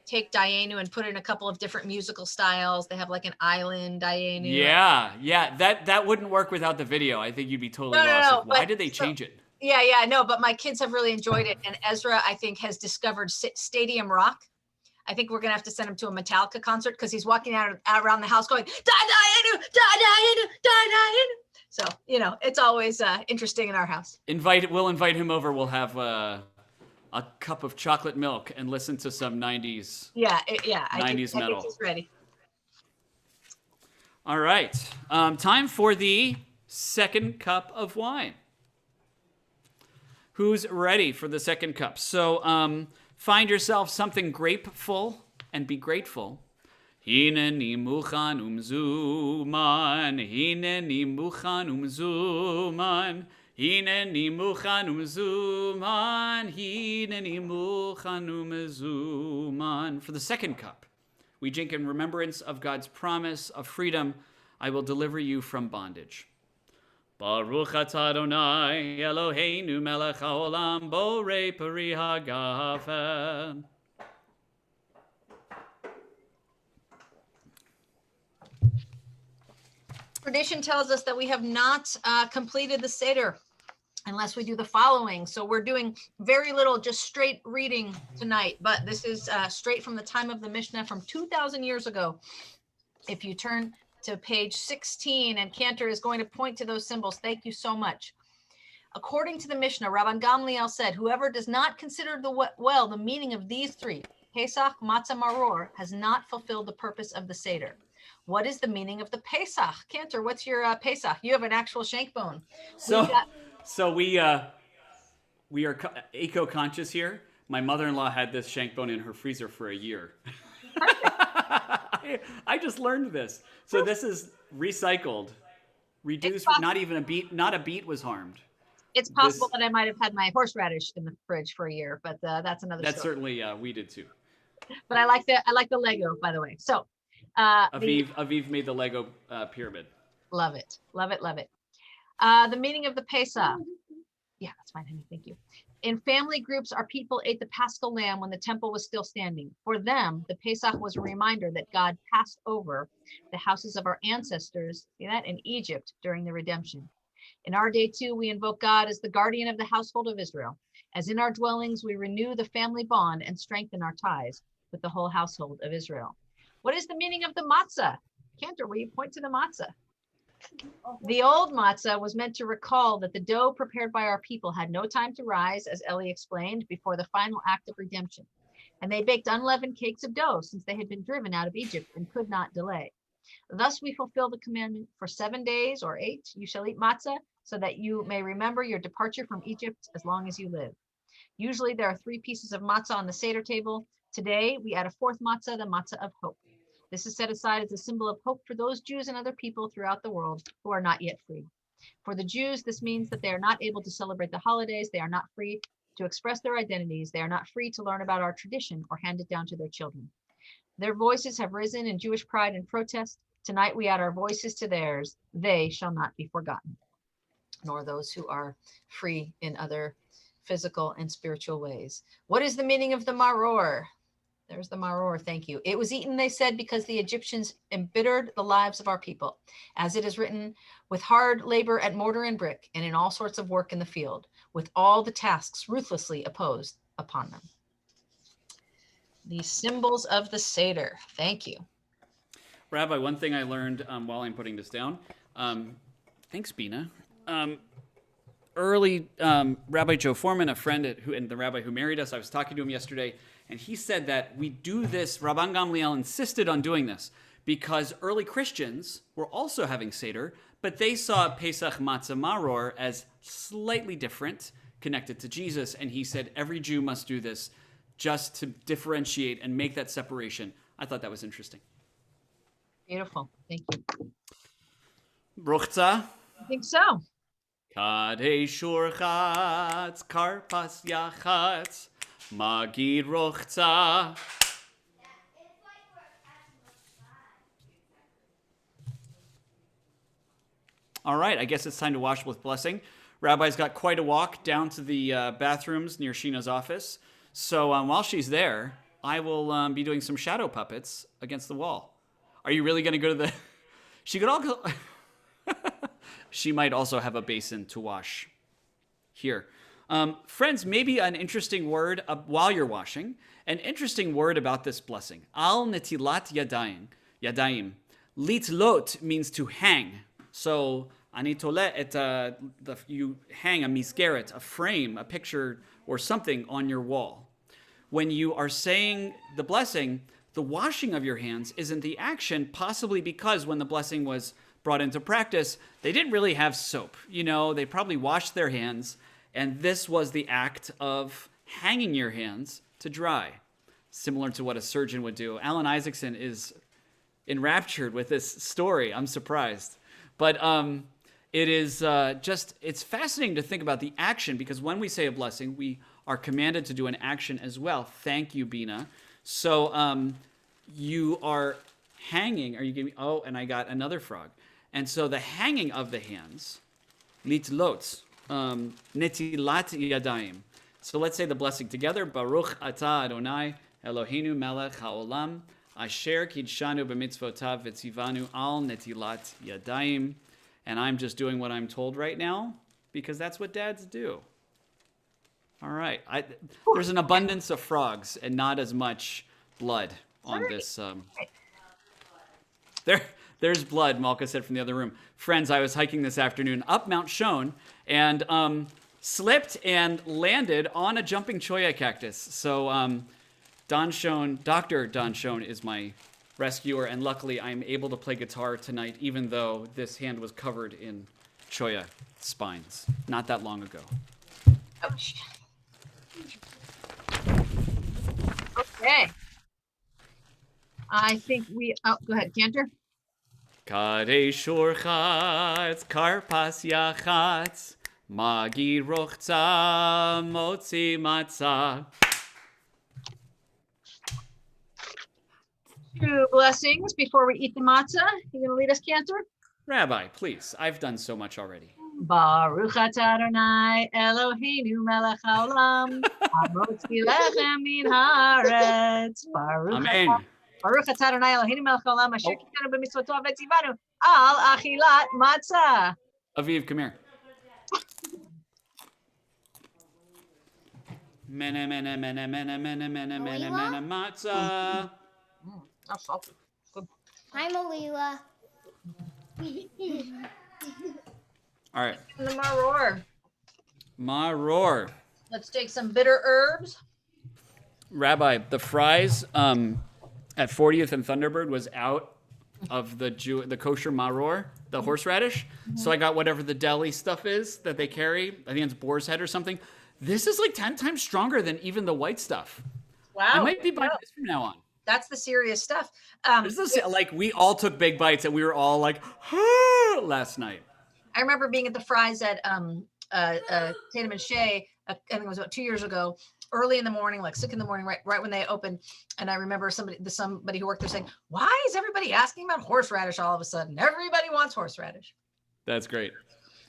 take Dayenu and put it in a couple of different musical styles. They have like an island Dayenu. Yeah, that wouldn't work without the video. I think you'd be totally lost. Like, why did they change it? Yeah, no, but my kids have really enjoyed it. And Ezra, I think, has discovered Stadium Rock. I think we're going to have to send him to a Metallica concert because he's walking out around the house going, Dayenu, Dayenu, Dayenu. So, it's always interesting in our house. We'll invite him over. We'll have a cup of chocolate milk and listen to some 90s. Yeah. 90s metal. I think he's ready. All right. Time for the second cup of wine. Who's ready for the second cup? So find yourself something grapeful and be grateful. Hineni muchan umzuman, hineni muchan umzuman, hineni muchan umzuman, hineni muchan umzuman. For the second cup, we drink in remembrance of God's promise of freedom. I will deliver you from bondage. Baruch atah Adonai Eloheinu melech haolam borei peri hagafen. Tradition tells us that we have not completed the Seder unless we do the following. So we're doing very little, just straight reading tonight, but this is straight from the time of the Mishnah from 2,000 years ago. If you turn to page 16, and Candor is going to point to those symbols. Thank you so much. According to the Mishnah, Rabban Gamliel said, whoever does not consider the meaning of these three, Pesach, Matzah, Maror, has not fulfilled the purpose of the Seder. What is the meaning of the Pesach? Candor, what's your Pesach? You have an actual shank bone. So we are eco-conscious here. My mother-in-law had this shank bone in her freezer for a year. I just learned this. So this is recycled, reduced. Not even a beet. Not a beet was harmed. It's possible that I might have had my horseradish in the fridge for a year, but that's another story. That's certainly we did too. But I like the Lego, by the way. So Aviv made the Lego pyramid. Love it. The meaning of the Pesa. Yeah, that's fine, honey. Thank you. In family groups, our people ate the Paschal lamb when the temple was still standing. For them, the Pesach was a reminder that God passed over the houses of our ancestors, see that, in Egypt during the redemption. In our day too, we invoke God as the guardian of the household of Israel. As in our dwellings, we renew the family bond and strengthen our ties with the whole household of Israel. What is the meaning of the matzah? Candor, will you point to the matzah? The old matzah was meant to recall that the dough prepared by our people had no time to rise, as Eli explained, before the final act of redemption. And they baked unleavened cakes of dough since they had been driven out of Egypt and could not delay. Thus we fulfill the commandment, for 7 days or 8, you shall eat matzah, so that you may remember your departure from Egypt as long as you live. Usually there are 3 pieces of matzah on the Seder table. Today we add a 4th matzah, the Matzah of Hope. This is set aside as a symbol of hope for those Jews and other people throughout the world who are not yet free. For the Jews, this means that they are not able to celebrate the holidays. They are not free to express their identities. They are not free to learn about our tradition or hand it down to their children. Their voices have risen in Jewish pride and protest. Tonight we add our voices to theirs. They shall not be forgotten, nor those who are free in other physical and spiritual ways. What is the meaning of the Maror? There's the Maror, thank you. It was eaten, they said, because the Egyptians embittered the lives of our people. As it is written, with hard labor at mortar and brick, and in all sorts of work in the field, with all the tasks ruthlessly opposed upon them. The symbols of the Seder. Thank you. Rabbi, one thing I learned while I'm putting this down, thanks, Bina. Early Rabbi Joe Foreman, a friend and the rabbi who married us, I was talking to him yesterday, and he said that we do this, Rabban Gamliel insisted on doing this, because early Christians were also having Seder, but they saw Pesach Matzah Maror as slightly different, connected to Jesus, and he said every Jew must do this just to differentiate and make that separation. I thought that was interesting. Beautiful. Thank you. Bruchza. I think so. Kadesh Urchatz, Karpas Yachatz, Magid Ruchza. All right, I guess it's time to wash with blessing. Rabbi's got quite a walk down to the bathrooms near Sheena's office. So while she's there, I will be doing some shadow puppets against the wall. Are you really going to go to the... She could all go... She might also have a basin to wash here. Friends, maybe an interesting word while you're washing. An interesting word about this blessing. Al netilat yadayim. Litlot means to hang. So, anitole you hang a misgeret, a frame, a picture, or something on your wall. When you are saying the blessing, the washing of your hands isn't the action, possibly because when the blessing was brought into practice, they didn't really have soap. You know, they probably washed their hands, and this was the act of hanging your hands to dry, similar to what a surgeon would do. Alan Isaacson is enraptured with this story. I'm surprised. But it is it's fascinating to think about the action, because when we say a blessing, we are commanded to do an action as well. Thank you, Bina. So you are hanging, are you giving me, oh, and I got another frog. And so the hanging of the hands, litlot, netilat yadayim. So let's say the blessing together. Baruch atah Adonai Eloheinu melech haolam asher kidshanu b'mitzvotav v'tzivanu al netilat yadayim. And I'm just doing what I'm told right now because that's what dads do. All right. There's an abundance of frogs and not as much blood on this. There's blood, Malka said from the other room. Friends, I was hiking this afternoon up Mount Shone and slipped and landed on a jumping cholla cactus. So Dr. Don Shone is my rescuer, and luckily I'm able to play guitar tonight, even though this hand was covered in cholla spines not that long ago. Ouch. Okay. I think go ahead, Candor. Kadesh Urchatz, Karpas Yachatz, Magi Rochza, Motzi Matzah. 2 blessings before we eat the matzah. You gonna lead us, Candor? Rabbi, please. I've done so much already. Baruch atah Adonai Eloheinu melech haolam hamotzi lechem min haaretz. Amen. Baruch atah Adonai Eloheinu melech haolam asher kitanu b'mitzvotav v'tzivanu al achilat matzah. Aviv, come here. Mene, mene, mene, mene, mene, mene, mene, mene, matzah. That's salty. Good. Hi, Malila. All right. And the maror. Maror. Let's take some bitter herbs. Rabbi, the fries at 40th and Thunderbird was out of the kosher maror, the horseradish. So I got whatever the deli stuff is that they carry. I think it's boar's head or something. This is like 10 times stronger than even the white stuff. Wow. I might be buying this from now on. That's the serious stuff. This is like we all took big bites and we were all like, last night. I remember being at the fries at Tatum and Shea, I think it was about 2 years ago, early in the morning, like 6 in the morning, right when they opened. And I remember somebody who worked there saying, why is everybody asking about horseradish all of a sudden? Everybody wants horseradish. That's great.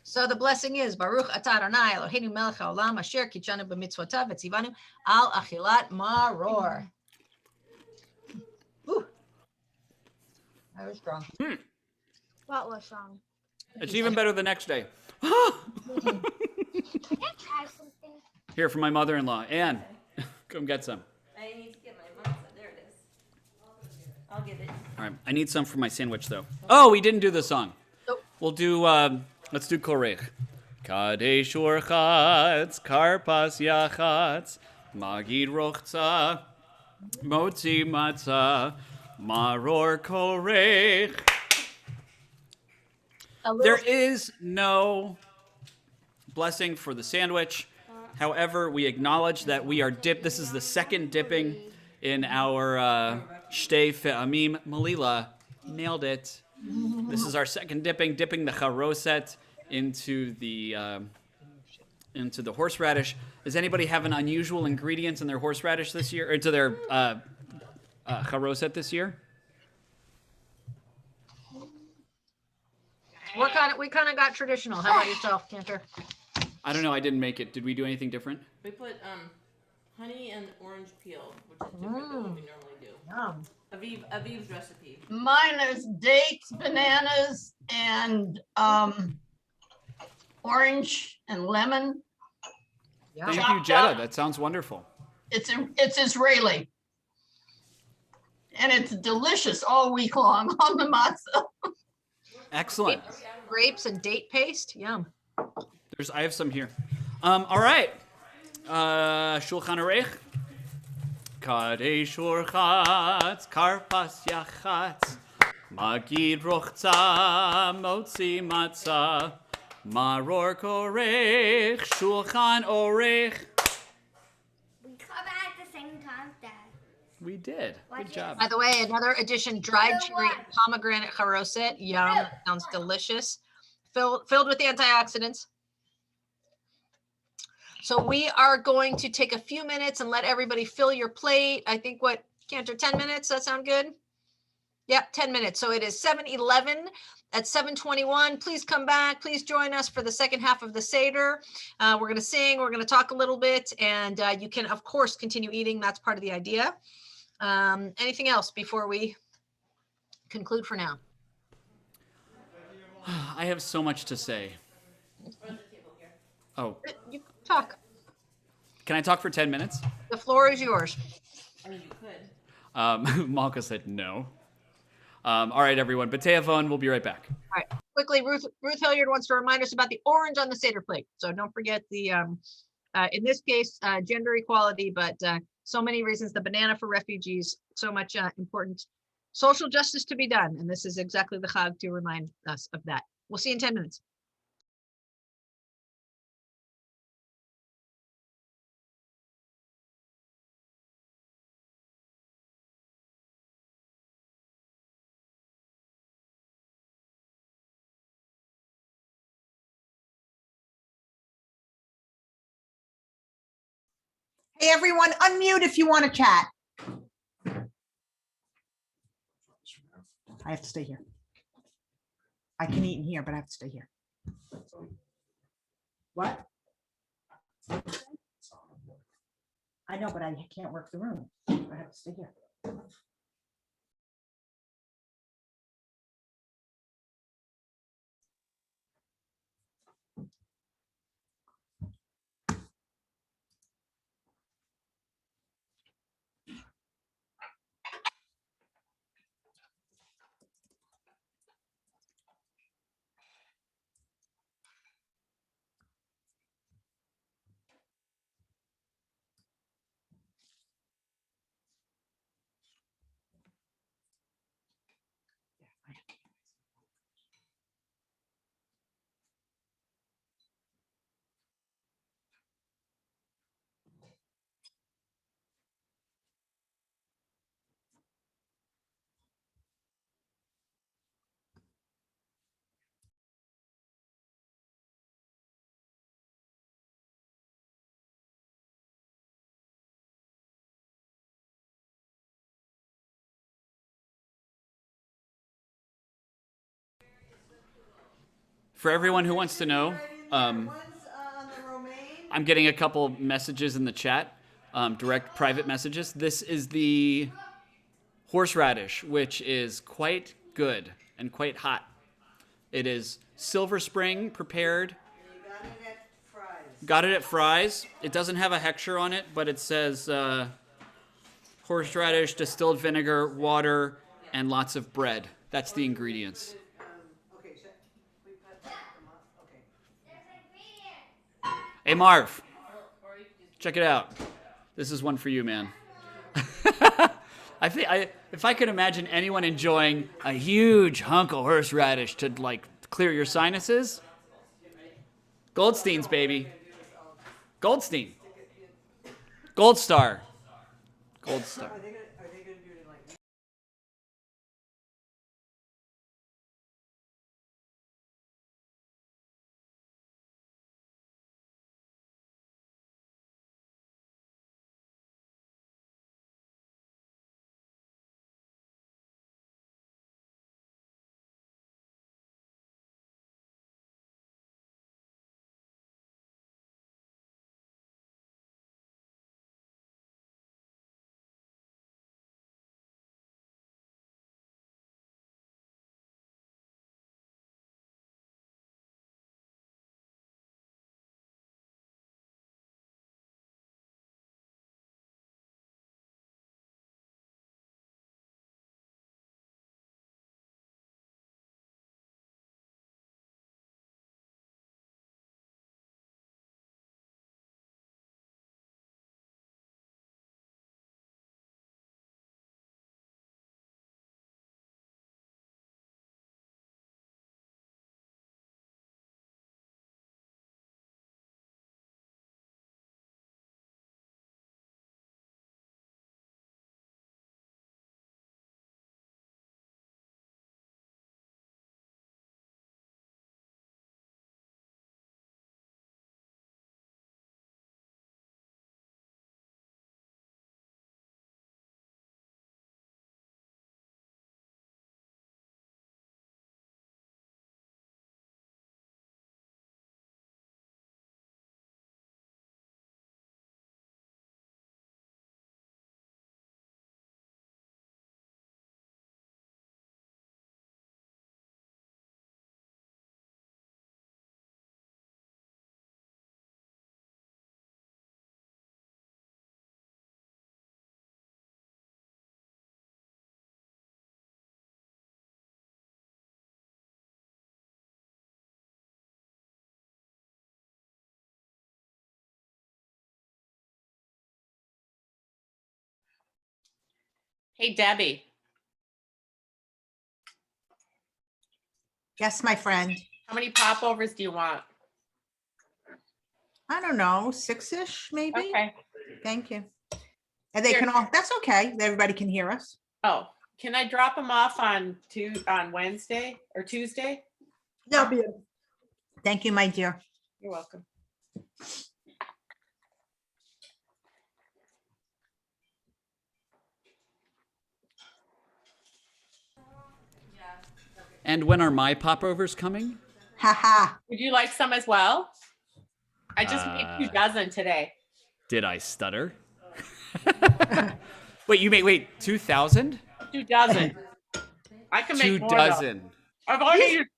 So the blessing is Baruch atah Adonai Eloheinu melech haolam asher kitshanu b'mitzvotav v'tzivanu al achilat maror. Ooh, that was strong. What was wrong? It's even better the next day. Can I try something? Here for my mother-in-law. Anne, come get some. I need to get my matzah. There it is. I'll get it. All right. I need some for my sandwich, though. Oh, we didn't do the song. Nope. We'll do, let's do Korech. Kadesh Orchatz, Karpas Yachatz, Magid Rochza, Motzi Matzah, Maror Korech. There is no blessing for the sandwich. However, we acknowledge that we are dipped. This is the second dipping in our Shtei Fe'amim. Malila nailed it. This is our second dipping the charoset into the horseradish. Does anybody have an unusual ingredients in their horseradish this year, or into their charoset this year? We kind of got traditional. How about yourself, Candor? I don't know. I didn't make it. Did we do anything different? We put honey and orange peel, which is different than what we normally do. Yum. Aviv's recipe. Mine is dates, bananas, and orange and lemon. Thank you, Chopped Jetta. up. That sounds wonderful. It's Israeli. And it's delicious all week long on the matzah. Excellent. Grapes and date paste. Yum. I have some here. All right. Shulchan Aruch. Kadesh Orchatz, Karpas Yachatz, Magid Rochza, Motzi Matzah, Maror Korech, Shulchan Aruch. We come at the same time, Dad. We did. Good job. By the way, another addition: dried So cherry what? and pomegranate charoset. Yum. Sounds delicious. Filled with antioxidants. So we are going to take a few minutes and let everybody fill your plate. I think what, Candor, 10 minutes? Does that sound good? Yep, 10 minutes. So it is 7:11 at 7:21. Please come back. Please join us for the second half of the Seder. We're going to sing. We're going to talk a little bit. And you can, of course, continue eating. That's part of the idea. Anything else before we conclude for now? I have so much to say. Oh, You talk. can I talk for 10 minutes? The floor is yours. I mean, you could. Malka said no. All right, everyone. B'teavon, we'll be right back. All right. Quickly, Ruth Hilliard wants to remind us about the orange on the Seder plate. So don't forget the, in this case, gender equality, but so many reasons, the banana for refugees, so much important social justice to be done. And this is exactly the Chag to remind us of that. We'll see you in 10 minutes. Hey, everyone, unmute if you want to chat. I have to stay here. I can eat in here, but I have to stay here. What? I know, but I can't work the room. I have to stay here. For everyone who wants to know, I'm getting a couple messages in the chat, direct private messages. This is the horseradish, which is quite good and quite hot. It is Silver Spring prepared. Got it at Fry's. It doesn't have a hechsher on it, but it says horseradish, distilled vinegar, water, and lots of bread. That's the ingredients. Hey, Marv. Check it out. This is one for you, man. If I could imagine anyone enjoying a huge hunk of horseradish to like clear your sinuses, Goldstein's, baby. Goldstein. Gold Star. Gold Star. Hey, Debbie. Yes, my friend. How many popovers do you want? I don't know, 6-ish maybe. Okay. Thank you. And they can all, that's okay. Everybody can hear us. Oh, can I drop them off on Wednesday or Tuesday? That'll be it. Thank you, my dear. You're welcome. And when are my popovers coming? Haha. Would you like some as well? I just made 2 dozen today. Did I stutter? Wait, 2,000? 2 dozen. I can make 2 more, dozen. though. I've only used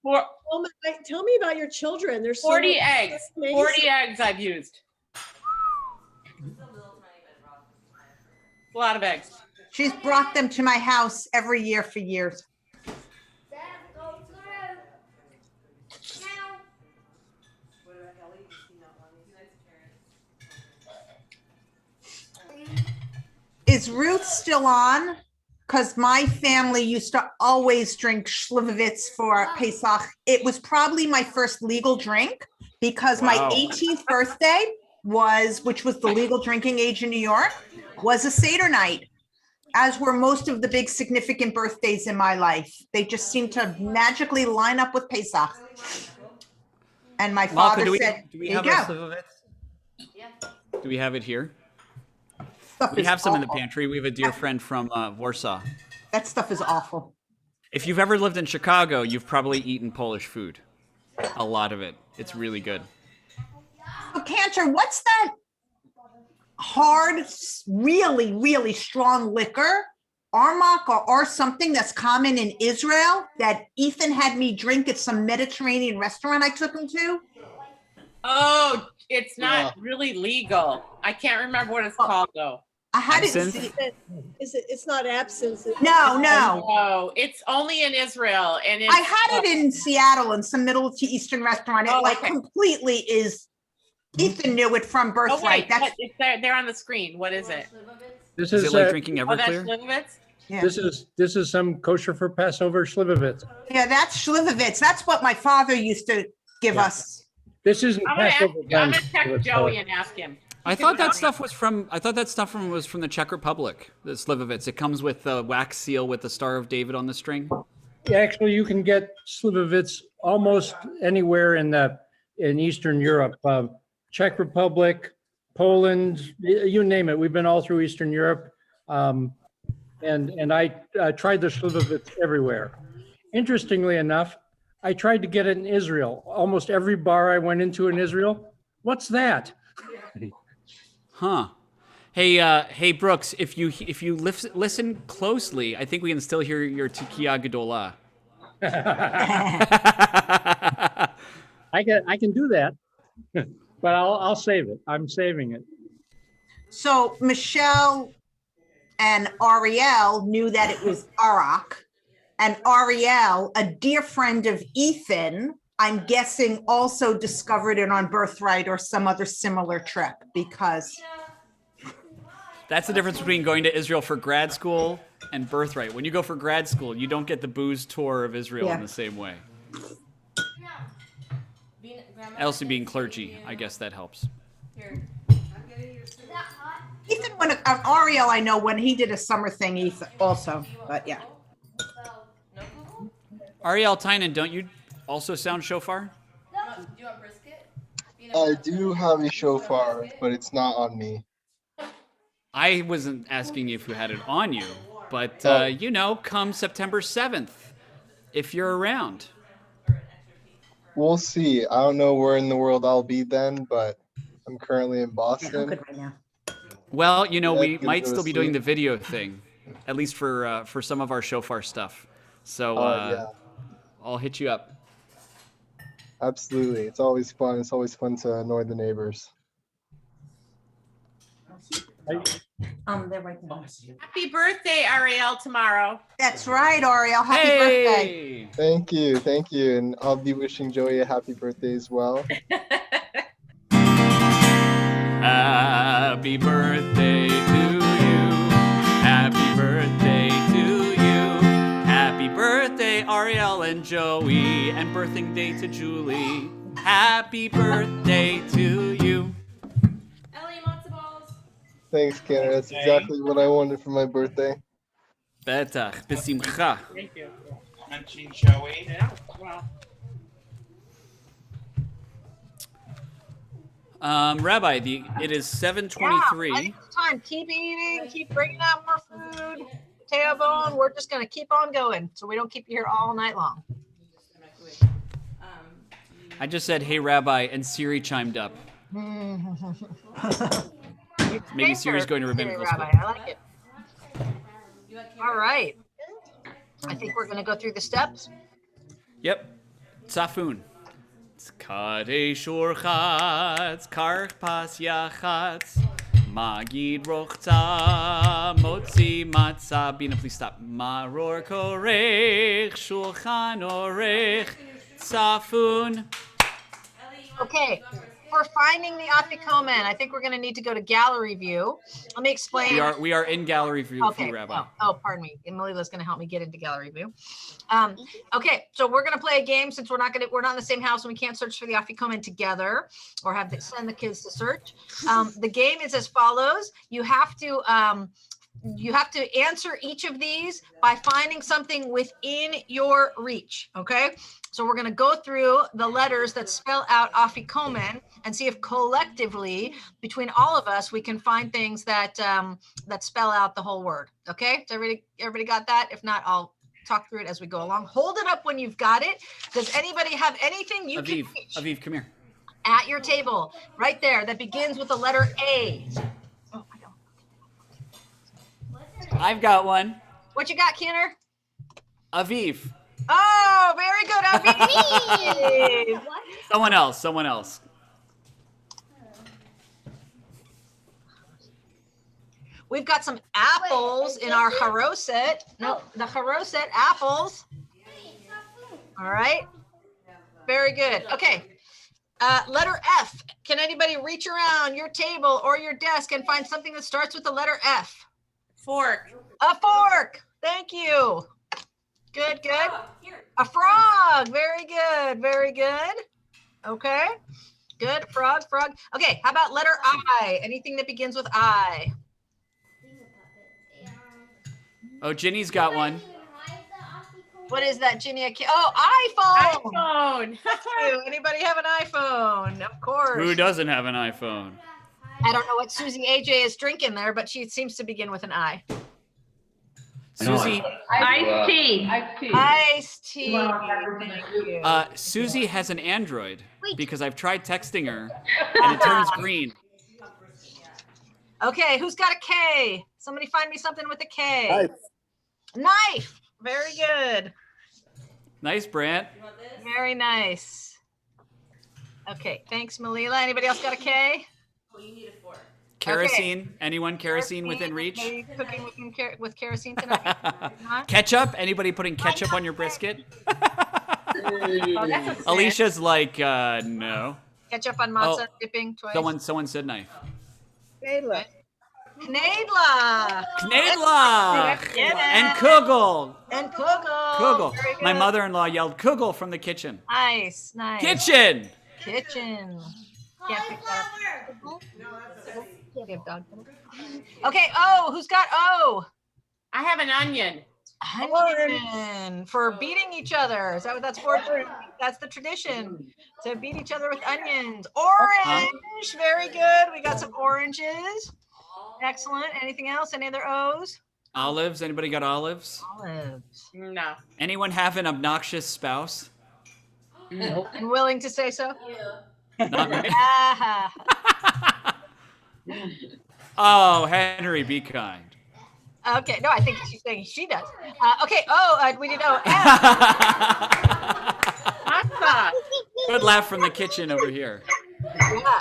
Tell me about your children. There's 40 eggs. 40 eggs I've used. A lot of eggs. She's brought them to my house every year for years. Is Ruth still on? Because my family used to always drink Schlivovitz for Pesach. It was probably my first legal drink because my 18th birthday which was the legal drinking age in New York, was a Seder night, as were most of the big significant birthdays in my life. They just seemed to magically line up with Pesach. And my father said, do we there have you a go. Slivovitz? Do we have it here? Stuff We is have some in the awful. pantry. We have a dear friend from Warsaw. That stuff is awful. If you've ever lived in Chicago, you've probably eaten Polish food. a lot of it. It's really good. So Cantor, what's that hard, really, really strong liquor? Armagh or something that's common in Israel that Ethan had me drink at some Mediterranean restaurant I took him to? Oh, it's not really legal. I can't remember what it's called though. I had Absinthe? it. It's not absence. No. No, it's only in Israel, and it's, I had it in Seattle in some Middle Eastern restaurant. It Oh, like okay. completely is. Ethan knew it from Oh birthright. wait, That's it's there on the screen. What is it? This Is is it like drinking Oh, that's Everclear? Slivovitz? yeah. this is some kosher for Passover Slivovitz. Yeah, that's Schlivovitz. That's what my father used to give Yeah. us. This isn't I'm gonna Passover. text blend, Joey and ask him. I thought that stuff was from. I thought that stuff was from the Czech Republic. The Slivovitz. It comes with the wax seal with the Star of David on the string. Yeah, actually, you can get Slivovitz almost anywhere in Eastern Europe. Czech Republic, Poland, you name it. We've been all through Eastern Europe, and I tried the Slivovitz everywhere. Interestingly enough, I tried to get it in Israel. Almost every bar I went into in Israel, what's that? Huh. Hey, Brooks. If you listen closely, I think we can still hear your Tikia Gedola. I can do that, but I'll save it. I'm saving it. So Michelle and Ariel knew that it was Arak. And Ariel, a dear friend of Ethan, I'm guessing also discovered it on Birthright or some other similar trip because. That's the difference between going to Israel for grad school and Birthright. When you go for grad school, you don't get the booze tour of Israel in the same way. Also being clergy, I guess that helps. Ethan, when Ariel, I know when he did a summer thing, Ethan also, but yeah. Ariel Tynan, don't you also sound shofar? I do have a shofar, but it's not on me. I wasn't asking you if you had it on you, but come September 7th, if you're around. We'll see. I don't know where in the world I'll be then, but I'm currently in Boston. Well, we Yeah, might go to still be doing the sleep. video thing, at least for some of our shofar stuff. So Yeah. I'll hit you up. Absolutely. It's always fun. It's always fun to annoy the neighbors. They're right there. Happy birthday, Ariel, tomorrow. That's right, Ariel. Happy birthday. Thank you. Thank you. And I'll be wishing Joey a happy birthday as well. Happy birthday to you. Happy birthday to you. Happy birthday, Ariel and Joey. And birthing day to Julie. Happy birthday to you. Thanks, Candor. That's exactly what I wanted for my birthday. Betach, besimcha. Thank you. Munching Joey. Yeah, well. Rabbi, it is 7:23. Yeah, I think it's time. Keep eating. Keep bringing out more food. Tailbone. We're just gonna keep on going, so we don't keep you here all night long. I just said, "Hey, Rabbi," and Siri chimed up. Maybe Siri's going to rabbinical school. Rabbi, I like it. All right. I think we're gonna go through the steps. Yep. Tzafun. Kadesh Urchatz, Karpas Yachatz, Magid Rochza, Motzi Matzah. Bina, please stop. Maror Korech, Shulchan Orech, Tzafun. Okay. For finding the Afikomen, I think we're going to need to go to gallery view. Let me explain. We are in gallery view, Okay. Rabbi. Oh, pardon me. Emilia's going to help me get into gallery view. Okay, so we're going to play a game since we're not in the same house and we can't search for the Afikomen together or send the kids to search. The game is as follows. You have to answer each of these by finding something within your reach. Okay. So we're going to go through the letters that spell out Afikomen and see if collectively between all of us, we can find things that spell out the whole word. Okay. So everybody got that? If not, I'll talk through it as we go along. Hold it up when you've got it. Does anybody have anything you can reach Aviv, come here. at your table right there that begins with the letter A? Oh, I don't. I've got one. What you got, Candor? Aviv. Oh, very good, Aviv. Someone else. We've got some apples in our charoset. No, the charoset apples. All right. Very good. Okay. Letter F. Can anybody reach around your table or your desk and find something that starts with the letter F? Fork. A fork. Thank you. Good, good. A frog. Very good. Very good. Okay. Good. Frog, frog. Okay. How about letter I? Anything that begins with I? Oh, Ginny's got one. What is that, Ginny? Oh, iPhone. iPhone. Anybody have an iPhone? Of course. Who doesn't have an iPhone? I don't know what Susie AJ is drinking there, but she seems to begin with an I. Susie. Iced tea. Iced tea. Thank you. Susie has an Android because I've tried texting her and it turns green. Okay, who's got a K? Somebody find me something with a K. Knife. Very good. Nice, Brant. Very nice. Okay, thanks, Malila. Anybody else got a K? Oh, you need a fork. Kerosene. Okay. Anyone kerosene within reach? Are you cooking with kerosene tonight? Huh? Ketchup? Anybody putting ketchup on your brisket? Oh, that's a snack. Alicia's like, no. Ketchup on matzah, dipping twice. Someone said knife. Knedler. Knedler. Knedler. Yeah. And Kugel. And Kugel. Kugel. Very good. My mother-in-law yelled Kugel from the kitchen. Nice, nice. Kitchen. Kitchen. Okay, O. Who's got O? I have an onion. Onion for beating each other. Is that what that's for? That's the tradition, to beat each other with onions. Orange. Very good. We got some oranges. Excellent. Anything else? Any other O's? Olives. Anybody got olives? Olives. No. Anyone have an obnoxious spouse? Nope. And willing to say so? Not me. Ah. Oh, Henry, be kind. Okay. No, I think she's saying she does. Okay. We did O. Matzah. Good laugh from the kitchen over here. Yeah.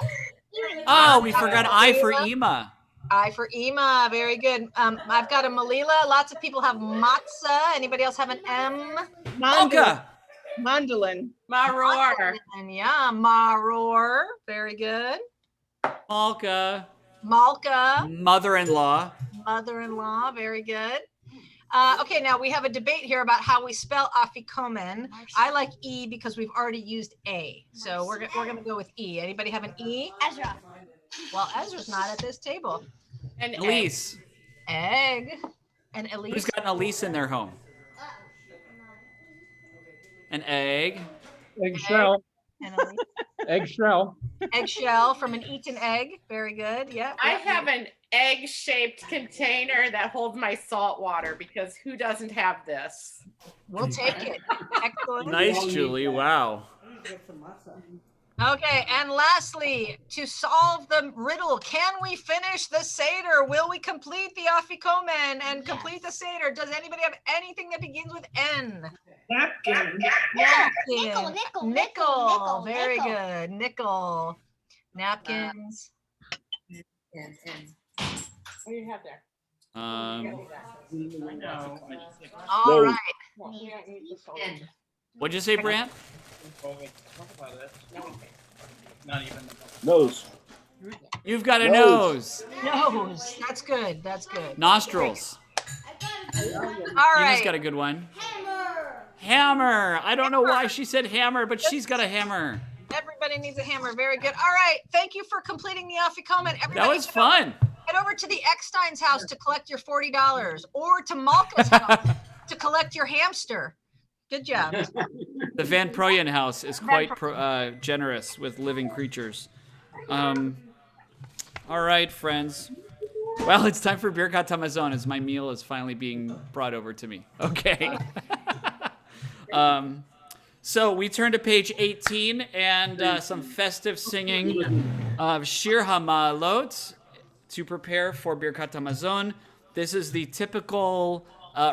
Oh, we forgot I for Ema. I for Ema. Very good. I've got a Malila. Lots of people have matzah. Anybody else have an M? Malka. Mandolin. Maror. And yeah, Maror. Very good. Malka. Malka. Mother-in-law. Mother-in-law. Very good. Okay, now we have a debate here about how we spell afikomen. I like E because we've already used A. So we're going to go with E. Anybody have an E? Ezra. Well, Ezra's not at this table. An Elise. Egg. And Elise. Who's got an Elise in their home? An egg. Eggshell. And Elise. Eggshell. Eggshell from an eaten egg. Very good. Yeah. I have an egg-shaped container that holds my salt water because who doesn't have this? We'll take it. Excellent. Nice, Julie. Wow. Okay, and lastly, to solve the riddle, can we finish the Seder? Will we complete the Afikomen and complete the Seder? Does anybody have anything that begins with N? Napkin. Napkin. Nickel. Nickel. Very good. Nickel. Napkins. What do you have there? All right. What'd you say, Brant? Not even. Nose. You've got a nose. Nose. That's good. That's good. Nostrils. All Gina's right. got a good one. Hammer. I don't know why she said hammer, but she's got a hammer. Everybody needs a hammer. Very good. All right. Thank you for completing the Afikomen. That was fun. Head over to the Eckstein's house to collect your $40 or to Malka's house to collect your hamster. Good job. The Van Proyen house is quite generous with living creatures. All right, friends. Well, it's time for Birkat Hamazon as my meal is finally being brought over to me. Okay. So we turn to page 18 and some festive singing of Shir HaMa'alot to prepare for Birkat HaMazon. This is the typical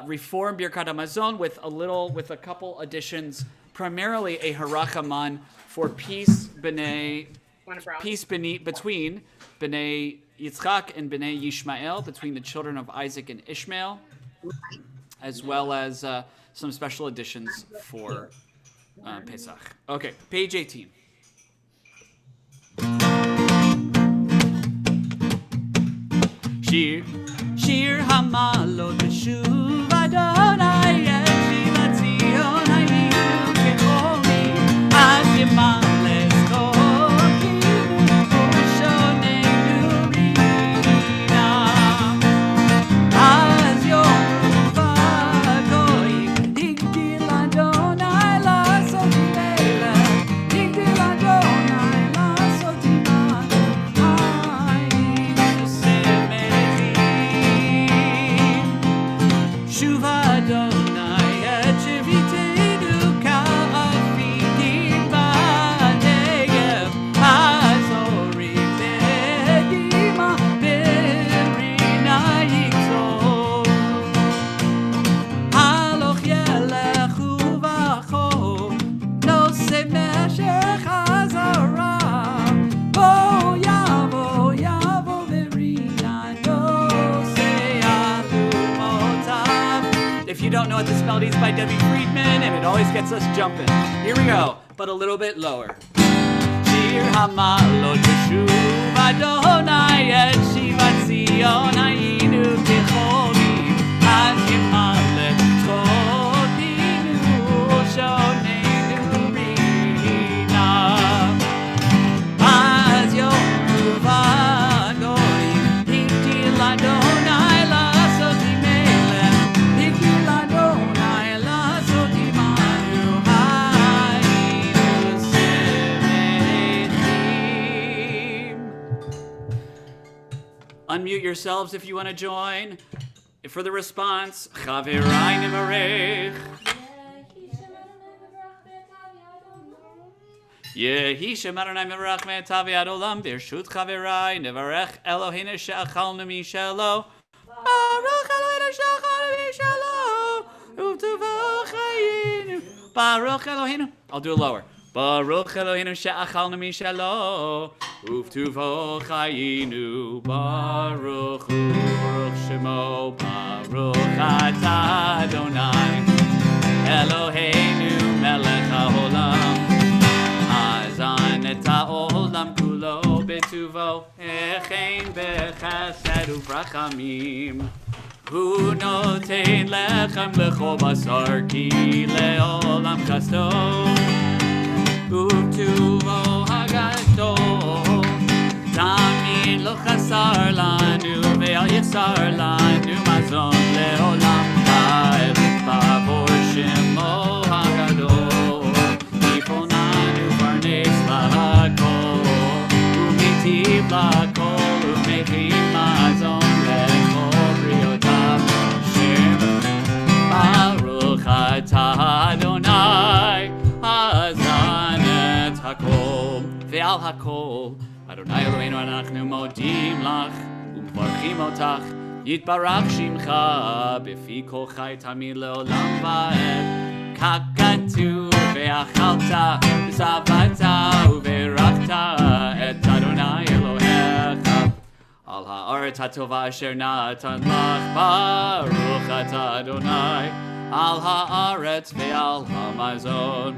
Reform Birkat HaMazon with a couple additions, primarily a Harachaman for peace between B'nai Yitzchak and B'nai Yishmael, between the children of Isaac and Ishmael, as well as some special additions for Pesach. Okay, page 18. Shir HaMa'alot B'shuv Adonai et Shivat Zion Hayinu Kechomi Ad Yimale Zchokinu Ushonenu Rina Az Yom Vagoyim Higdil Adonai Lasot Melech Higdil Adonai Lasot Imanu Hayinu Shuv Adonai et Shevitenu Ka'afikim B'Negev Hazorim Be'edima B'Rina Yikzor Haloch Yelechu V'Acho Nosei Meshech Hazara Bo Yavo B'Rina Nosei Alumotav. If you don't know what this melody is by Debbie Friedman, and it always gets us jumping. Here we go, but a little bit lower. Shir HaMa'alot B'shuv Adonai et Shivat Zion Hayinu Kecholim Az Yimale Zchokinu Ushonenu Rina Az Yom Vagoyim Higdil Adonai Lasot Melech Higdil Adonai Lasot Imanu Hayinu Semechim. Unmute yourselves if you want to join. For the response, Chaverai Nevarech. Yehi Shem Adonai Mevarach Me'etav Yad Olam Birshut Chaverai Nevarech Eloheinu She'achalnu Mishelo Baruch Eloheinu She'achalnu Mishelo U'tuvo Chayinu Baruch Eloheinu. I'll do it lower. Baruch Eloheinu She'achalnu Mishelo U'tuvo Chayinu Baruch Hu Baruch Shemo Baruch Atah Adonai Eloheinu Melech HaOlam Azan et ha'olam kulo betuvo echein bechesed u'vrachamim Hu noten lechem lechol basar ki le'olam chasto U'tuvo hagadol Tamid lo chasar lanu ve'al yichsar lanu mazon le'olam va'ed ba'avor shemo hagadol Ifonanu varnes la'akol U'mitiv la'akol U'mechim mazon le'chol briotav Shem Baruch atah Adonai Hazan et hakol Ve'al hakol Adonai Eloheinu anachnu modim lach U'mvarchim otach Yitbarach shimcha B'fi kol chai tamid le'olam va'ed Kakatu ve'achalta V'savata uve'rachta Et Adonai Elohecha Al ha'aretz hatova asher natan lach Baruch atah Adonai Al ha'aretz ve'al ha'mazon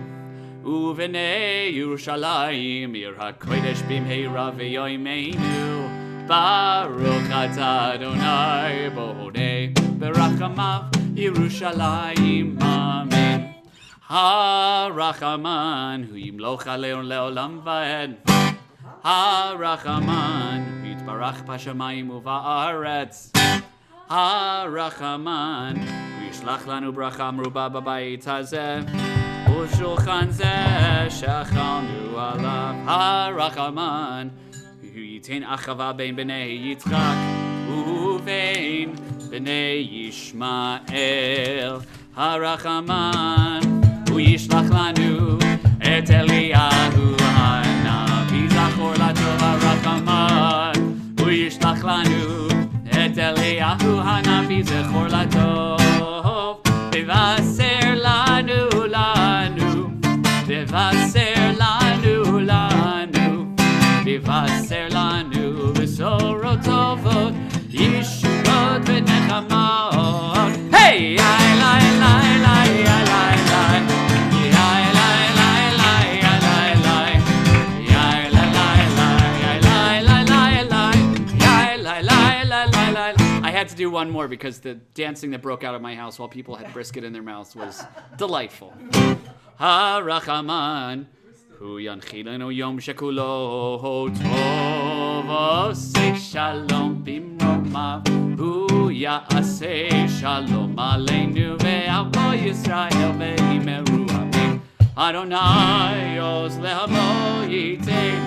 Uvenei Yerushalayim Ir ha'kodesh b'mheira ve'yomeinu Baruch atah Adonai Bohodei Berachamav Yerushalayim Amen Harachaman Hu yimloch aleon le'olam va'ed Harachaman Hu yitbarach b'shamayim u'va'aretz Harachaman Hu yishlach lanu bracha mruba b'bayit hazeh U'shulchan zeh she'achalnu alav Harachaman Hu yitin achava bein b'nei Yitzchak U'vein b'nei Yishmael Harachaman Hu ישלח לנו את אליהו הנביא זכור לטוב הרחמן. הוא ישלח לנו את אליהו הנביא זכור לטוב. תבשר לנו תבשר לנו בשורות טובות, ישועות ונחמות. היי, ליי, ליי, ליי, ליי, ליי, ליי. I had to do one more because the dancing that broke out of my house while people had brisket in their mouths was delightful. Harachaman, hu yanchilenu yom shekulo tov, oseh shalom bimromav, hu ya'aseh shalom aleinu ve'avo Yisrael ve'imeru amen. Adonai oz le'amo yitein,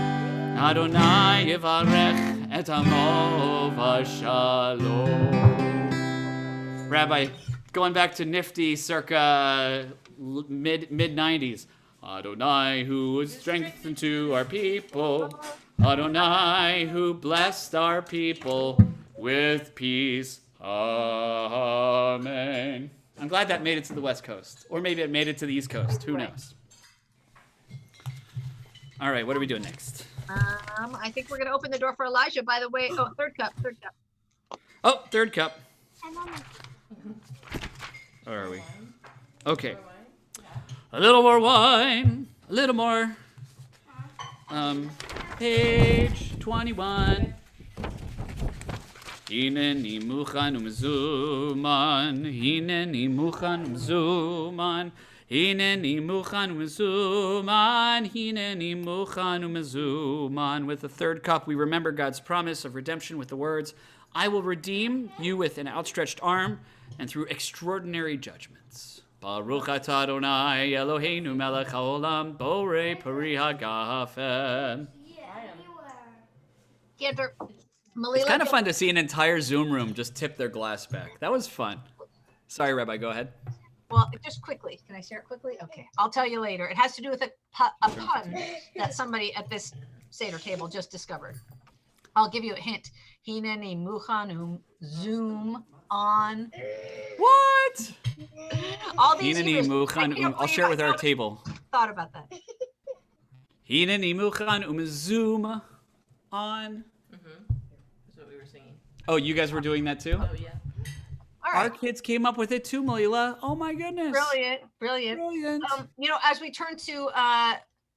Adonai yivarech et amo v'shalom. Rabbi, going back to nifty circa mid 90s. Adonai who is strength to our people. Adonai who blessed our people with peace. Amen. I'm glad that made it to the West Coast. Or maybe it made it to the East Coast. Who knows? All right, what are we doing next? I think we're going to open the door for Elijah, by the way. Oh, third cup. Oh, third cup. Where are we? Okay. A little more wine. A little more. Page 21. Hineni muchan umzuman. Hineni muchan umzuman. Hineni muchan umezuman, hineni muchan umezuman. With the third cup, we remember God's promise of redemption with the words, I will redeem you with an outstretched arm and through extraordinary judgments. Baruch atah Adonai Eloheinu melech haolam, borei pari hagafen. Candor. It's kind of fun to see an entire Zoom room just tip their glass back. That was fun. Sorry, Rabbi, go ahead. Well, just quickly. Can I share it quickly? Okay. I'll tell you later. It has to do with a pun that somebody at this Seder table just discovered. I'll give you a hint. Hineni muchanum zoom on. What? All these Hineni muchan. I'll share it with our table. Thought about that. Hineni muchan zoom on. That's what we were singing. Oh, you guys were doing that too? Oh, yeah. All right. Our kids came up with it too, Malila. Oh my goodness. Brilliant. As we turn to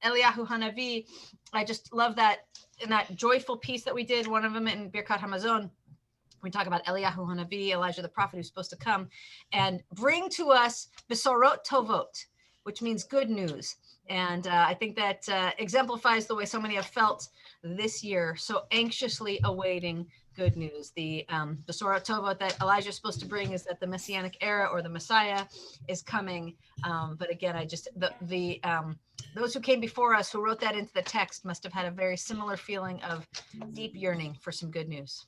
Eliyahu Hanavi, I just love that in that joyful piece that we did, one of them in Birkat Hamazon, we talk about Eliyahu Hanavi, Elijah the prophet who's supposed to come and bring to us Besorot Tovot, which means good news. And I think that exemplifies the way so many have felt this year, so anxiously awaiting good news. The Besorot Tovot that Elijah is supposed to bring is that the Messianic era or the Messiah is coming. But again, those who came before us, who wrote that into the text, must have had a very similar feeling of deep yearning for some good news.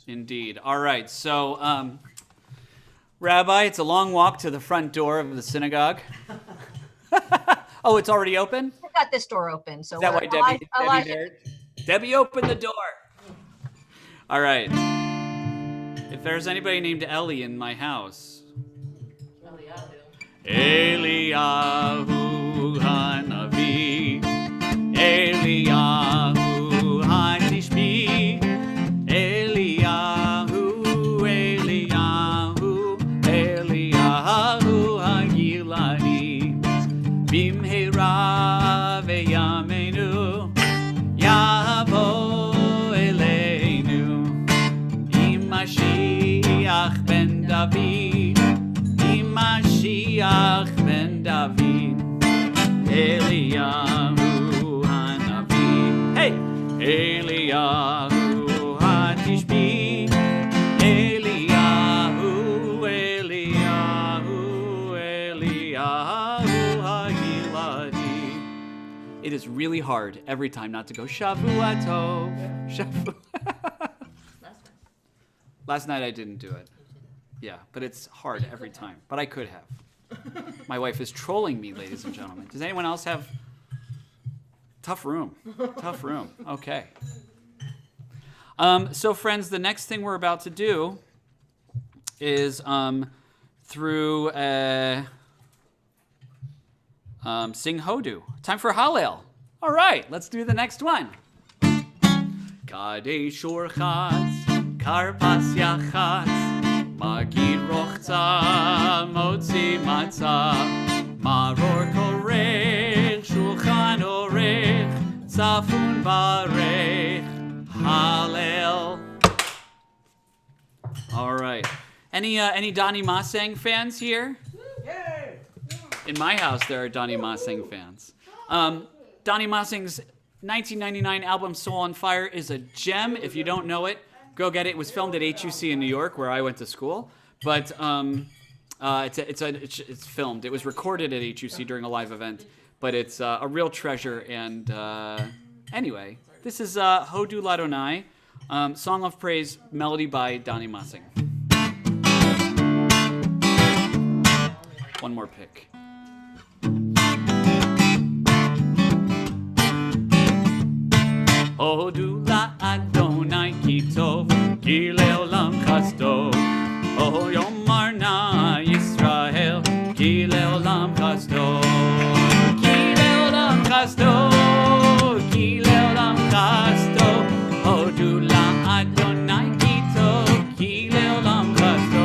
Indeed. All right. So, Rabbi, it's a long walk to the front door of the synagogue. Oh, it's already open? We got this door open. So is that why Debbie there? Debbie, open the door. All right. If there's anybody named Ellie in my house. Eliyahu Hanavi. Eliyahu Hatishbi. Eliyahu, Eliyahu, Eliyahu Hagilani. Bimhera veyamenu. Yavo Eleinu. Mashiach ben David, Mashiach ben David, Eliyahu Hanavi, hey, Eliyahu Hatishbi, Eliyahu, Eliyahu, Eliyahu Hagiladi. It is really hard every time not to go Shavua Tov, Shavua. Last night I didn't do it. Yeah, but it's hard every time. But I could have. My wife is trolling me, ladies and gentlemen. Does anyone else have? Tough room. Tough room. Okay. So friends, the next thing we're about to do is through sing Hodu. Time for Hallel. All right, let's do the next one. Kadesh Urchatz, Karpas Yachatz, Magid Rochza, Motzi Matzah, Maror Korech, Shulchan Orech, Safun Barech, Hallel. All right. Any Donnie Maseng fans here? In my house, there are Donnie Maseng fans. Donnie Maseng's 1999 album Soul on Fire is a gem. If you don't know it, go get it. It was filmed at HUC in New York, where I went to school. But it's filmed. It was recorded at HUC during a live event. But it's a real treasure. And anyway, this is Hodu Ladonai, Song of Praise, melody by Donnie Maseng. One more pick. Hodu la Adonai ki tov, ki leolam chasto. Oh yomar na Yisrael, ki leolam chasto. Ki leolam chasto, ki leolam chasto. Hodu la Adonai ki tov, ki leolam chasto.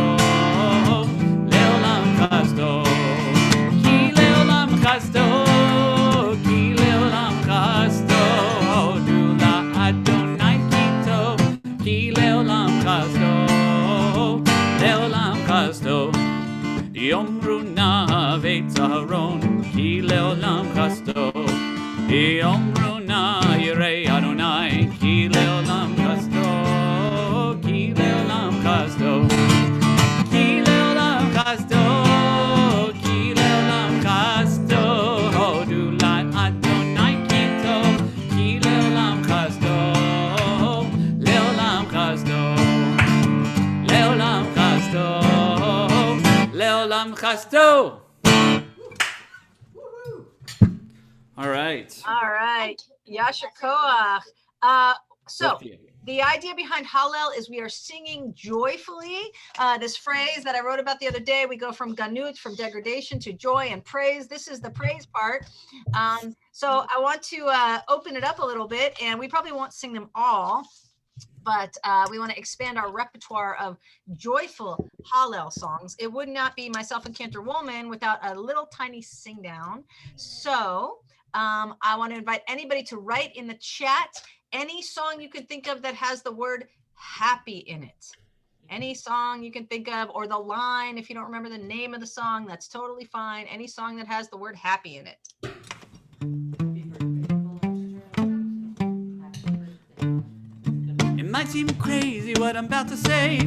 Leolam chasto, ki leolam chasto. Yomru na ve'tzaron ki leolam chasto. Yomru na yirei Adonai ki leolam chasto. Ki leolam chasto. Ki leolam chasto. Ki leolam chasto. Hodu la Adonai ki tov. Ki leolam chasto. Leolam chasto. Leolam chasto. Leolam chasto. All right. All right. Yasher Koach. So the idea behind Hallel is we are singing joyfully. This phrase that I wrote about the other day, we go from ganut, from degradation, to joy and praise. This is the praise part. So I want to open it up a little bit, and we probably won't sing them all, but we want to expand our repertoire of joyful Hallel songs. It would not be myself and Candor Woolman without a little tiny sing down. So I want to invite anybody to write in the chat any song you can think of that has the word happy in it. Any song you can think of, or the line, if you don't remember the name of the song, that's totally fine. Any song that has the word happy in it. It might seem crazy what I'm about to say.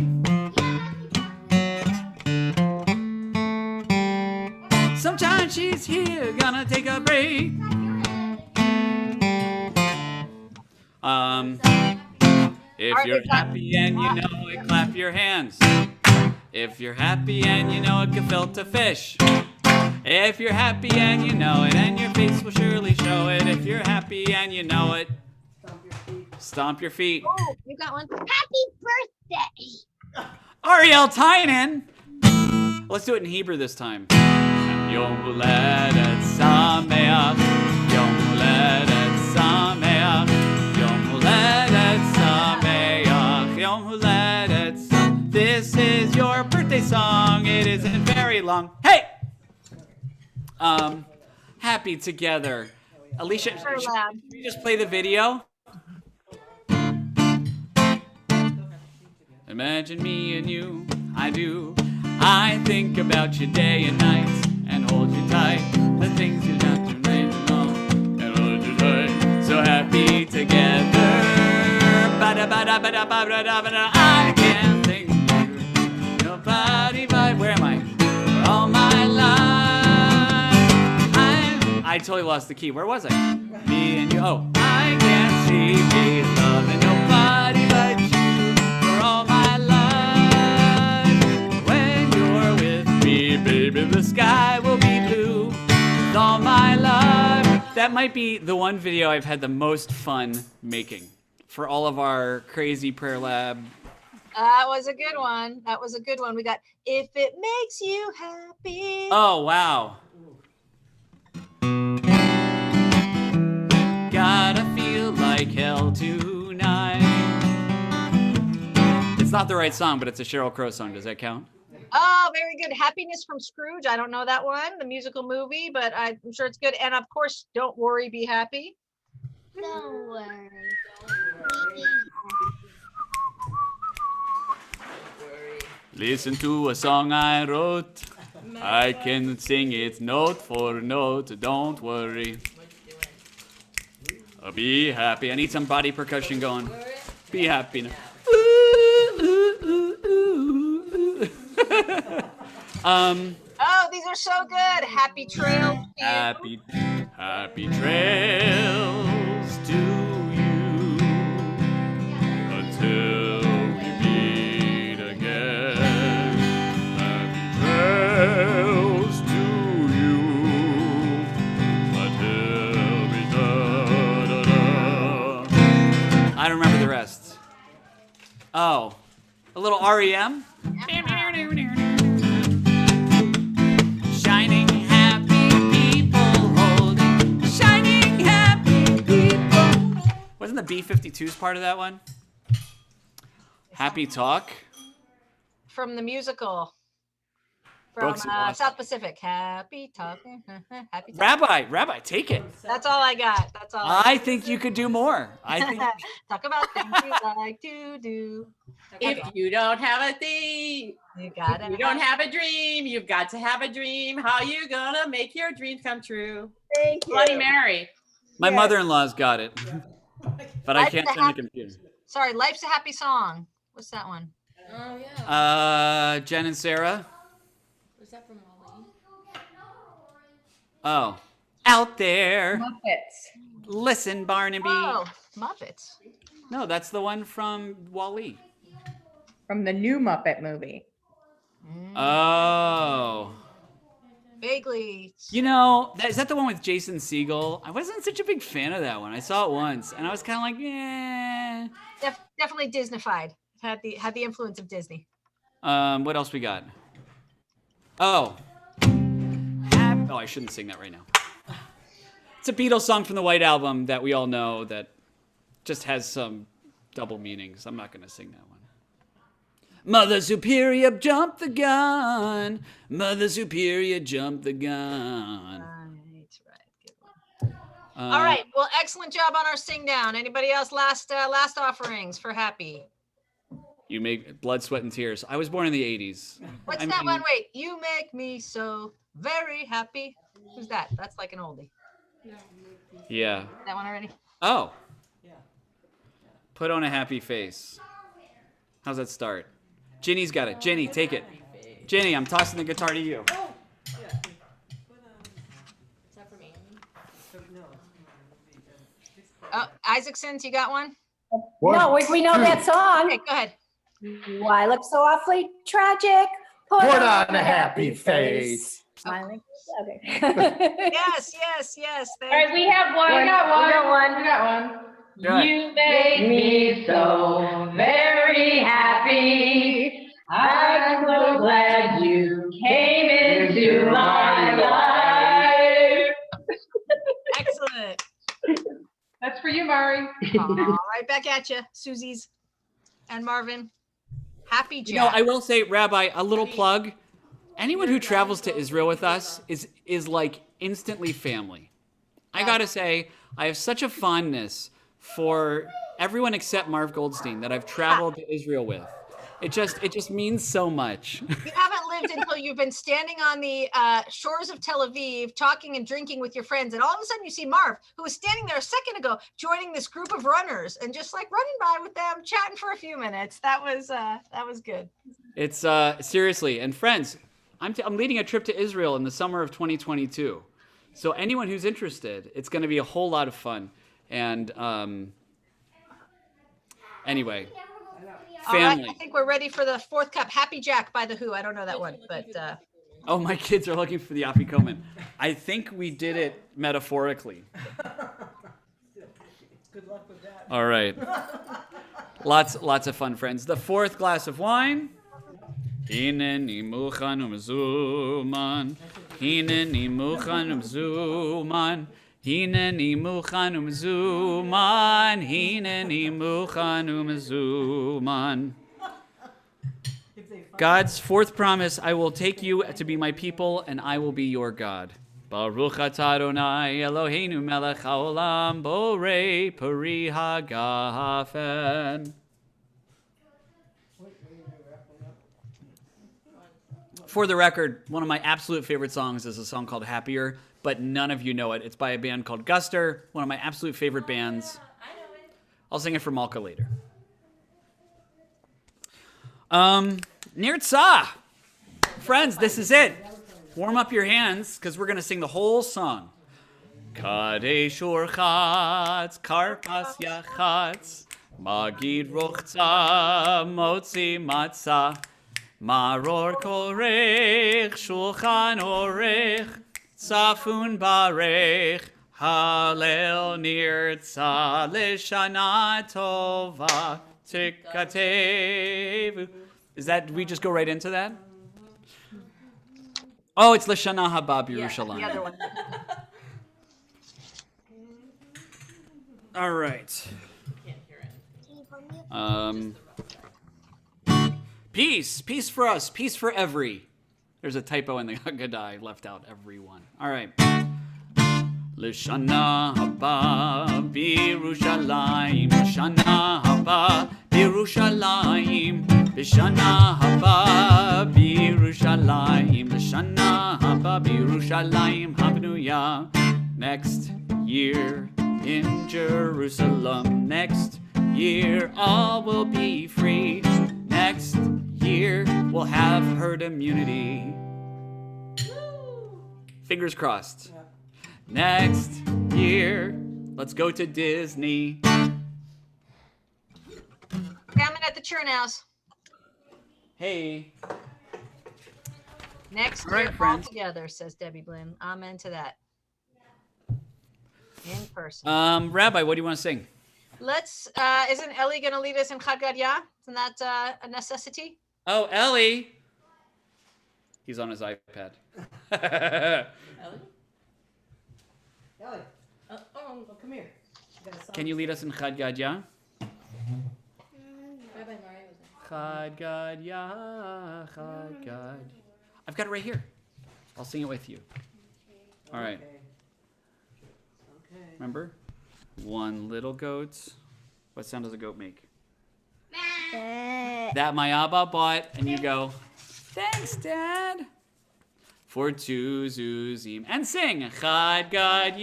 Sometime she's here, gonna take a break. If you're happy and you know it, clap your hands. If you're happy and you know it, gefilte fish. If you're happy and you know it, and your face will surely show it. If you're happy and you know it, stomp your feet. Oh, you got one. Happy birthday. Ariel Tynan. Let's do it in Hebrew this time. Yom Huledet Sameach. Yom Huledet Sameach. Yom Huledet Sameach. Yom Huledet Sameach. This is your birthday song. It isn't very long. Hey! Happy together. Alicia, should we just play the video? Imagine me and you, I do. I think about you day and night and hold you tight. The things you have to make and hold you tight. So happy together. I can't think of you. Nobody but where am I? For all my life. I totally lost the key. Where was I? Me and you. Oh, I can't see me loving nobody but you for all my life. When you're with me, baby, the sky will be blue. that might be the one video I've had the most fun making for all of our crazy prayer lab. That was a good one. That was a good one. We got If It Makes You Happy. Oh, wow. Gotta feel like hell tonight. It's not the right song, but it's a Sheryl Crow song. Does that count? Oh, very good. Happiness from Scrooge. I don't know that one, the musical movie, but I'm sure it's good. And of course, Don't Worry, Be Happy. Don't worry. Listen to a song I wrote. I can sing it note for note. Don't worry. Be happy. I need some body percussion going. Be happy now. Oh, these are so good. Happy trails. Happy trails to you until we meet again. Happy trails to you until we da-da-da. I don't remember the rest. Oh, a little REM? Shining happy people holding shining happy people. Wasn't the B-52s part of that one? Happy Talk? From the musical. From Brooks, awesome. South Pacific. Happy talking. Happy talking. Rabbi, take it. That's all I got. That's all. I think you could do more. I think Talk about things you like to do. If you don't have a thing, you gotta. If you don't have a dream, you've got to have a dream. How you gonna make your dreams come true? Thank you. Bloody Mary. my mother-in-law's got it, but I Life's can't a turn the happy- computer. Sorry, Life's a Happy Song. What's that one? Oh yeah. Jen and Sarah. Was that from Wally? Oh, out there. Muppets. Listen, Barnaby. Oh, Muppets. No, that's the one from Wall-E. From the new Muppet movie. Oh. Vaguely. You know, is that the one with Jason Segel? I wasn't such a big fan of that one. I saw it once, and I was kind of like, eh. Definitely Disneyfied. Had the influence of Disney. What else we got? Oh. Oh, I shouldn't sing that right now. It's a Beatles song from the White Album that we all know that just has some double meanings. I'm not going to sing that one. Mother Superior jumped the gun. Mother Superior jumped the gun. All right. Well, excellent job on our sing down. Anybody else? Last offerings for Happy. You make blood, sweat, and tears. I was born in the 80s. What's that one? Wait. You make me so very happy. Who's that? That's like an oldie. Yeah. That one already? Oh. Put on a happy face. How's that start? Ginny's got it. Ginny, take it. Ginny, I'm tossing the guitar to you. Is that from Amy? Oh, Isaacson's, you got one? No, we know that song. Okay, go ahead. Why look so awfully tragic? Put on a happy face. Smiling. Okay. Yes. All right, we have one. We got one. We got one. Good. You make me so very happy. I'm so glad you came into my life. Excellent. That's for you, Mari. All right, back at you, Susie's and Marvin. Happy Jack. You know, I will say, Rabbi, a little plug. Anyone who travels to Israel with us is like instantly family. I gotta say, I have such a fondness for everyone except Marv Goldstein that I've traveled to Israel with. It just means so much. You haven't lived until you've been standing on the shores of Tel Aviv, talking and drinking with your friends, and all of a sudden you see Marv, who was standing there a second ago, joining this group of runners, and just like running by with them, chatting for a few minutes. That was good. It's seriously, and friends, I'm leading a trip to Israel in the summer of 2022. So anyone who's interested, it's going to be a whole lot of fun. And anyway, All right, family. I think we're ready for the fourth cup. Happy Jack by The Who. I don't know that one, but Oh, my kids are looking for the afikomen. I think we did it metaphorically. Good luck with that. All right. Lots of fun, friends. The fourth glass of wine. Hineni muchan umzuman. Hineni muchan umzuman. Hineni muchan umzuman. Hineni muchan umzuman. God's fourth promise, I will take you to be my people, and I will be your God. Baruch atah Adonai Eloheinu melech haolam borei peri hagafen. For the record, one of my absolute favorite songs is a song called Happier, but none of you know it. It's by a band called Guster, one of my absolute favorite bands. I'll sing it for Malka later. Nirtzah! Friends, this is it. Warm up your hands, because we're going to sing the whole song. Kadesh Urchatz, Karkas Yachatz, Magid Rochza, Motzi Matzah, Maror Korech, Shulchan Orech, Safun Barech, Halel Nirtzah, Leshana Tova, Tikatevu. Is that, we just go right into that? Oh, it's Lashana Haba B'Yerushalayim. The other one. All right. Peace for us, peace for every. There's a typo in the Haggadah. I left out everyone. All right. Lashana Haba B'Yerushalayim, Lashana Haba B'Yerushalayim, B'Shana Haba B'Yerushalayim, Lashana Haba B'Yerushalayim Habnuya. Next year in Jerusalem, next year all will be free. Next year we'll have herd immunity. Fingers crossed. Next year, let's go to Disney. Coming at the churn house. Hey. Next All right, year all friends. together, says Debbie Blinn. Amen to that. In person. Rabbi, what do you want to sing? Let's, isn't Ellie going to lead us in Haggadah? Isn't that a necessity? Oh, Ellie. He's on his iPad. Ellie. Come here. Can you lead us in Haggadah? Rabbi Mario was there. Haggadah, Haggadah. I've got it right here. I'll sing it with you. All right. Remember? One little goat. What sound does a goat make? That my Abba bought, and you go, thanks, Dad. For two zuzim. And sing. Haggadah,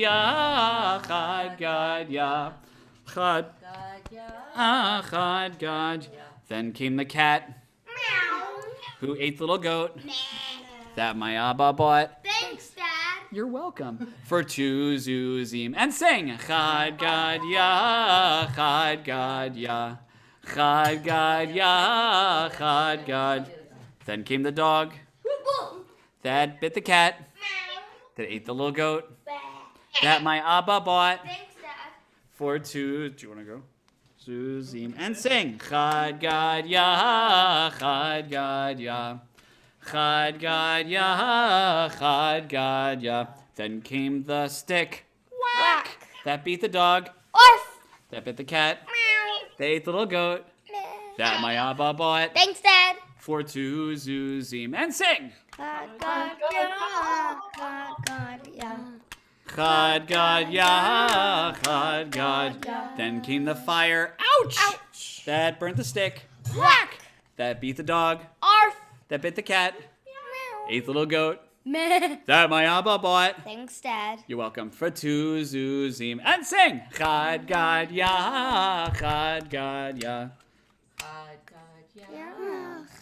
Haggadah, Haggadah. Then came the cat who ate the little goat that my Abba bought. Thanks, Dad. You're welcome. For two zuzim. And sing. Haggadah, Haggadah, Haggadah, Haggadah. Then came the dog that bit the cat that ate the little goat that my Abba bought. Thanks, Dad. For two. Do you want to go? Zuzim. And sing. Haggadah, Haggadah, Haggadah, Haggadah. Then came the stick Whack. that beat the dog Orf. that bit the cat. Meow. They ate the little goat that my Abba bought. Thanks, Dad. For two zuzim. And sing. Haggadah, Haggadah, Haggadah. Then came the fire. Ouch! That burnt the stick. Whack. That beat the dog. Arf. That bit the cat. Meow. Ate the little goat. Meh. That my Abba bought. Thanks, Dad. You're welcome. For two zuzim. And sing. Haggadah, Haggadah.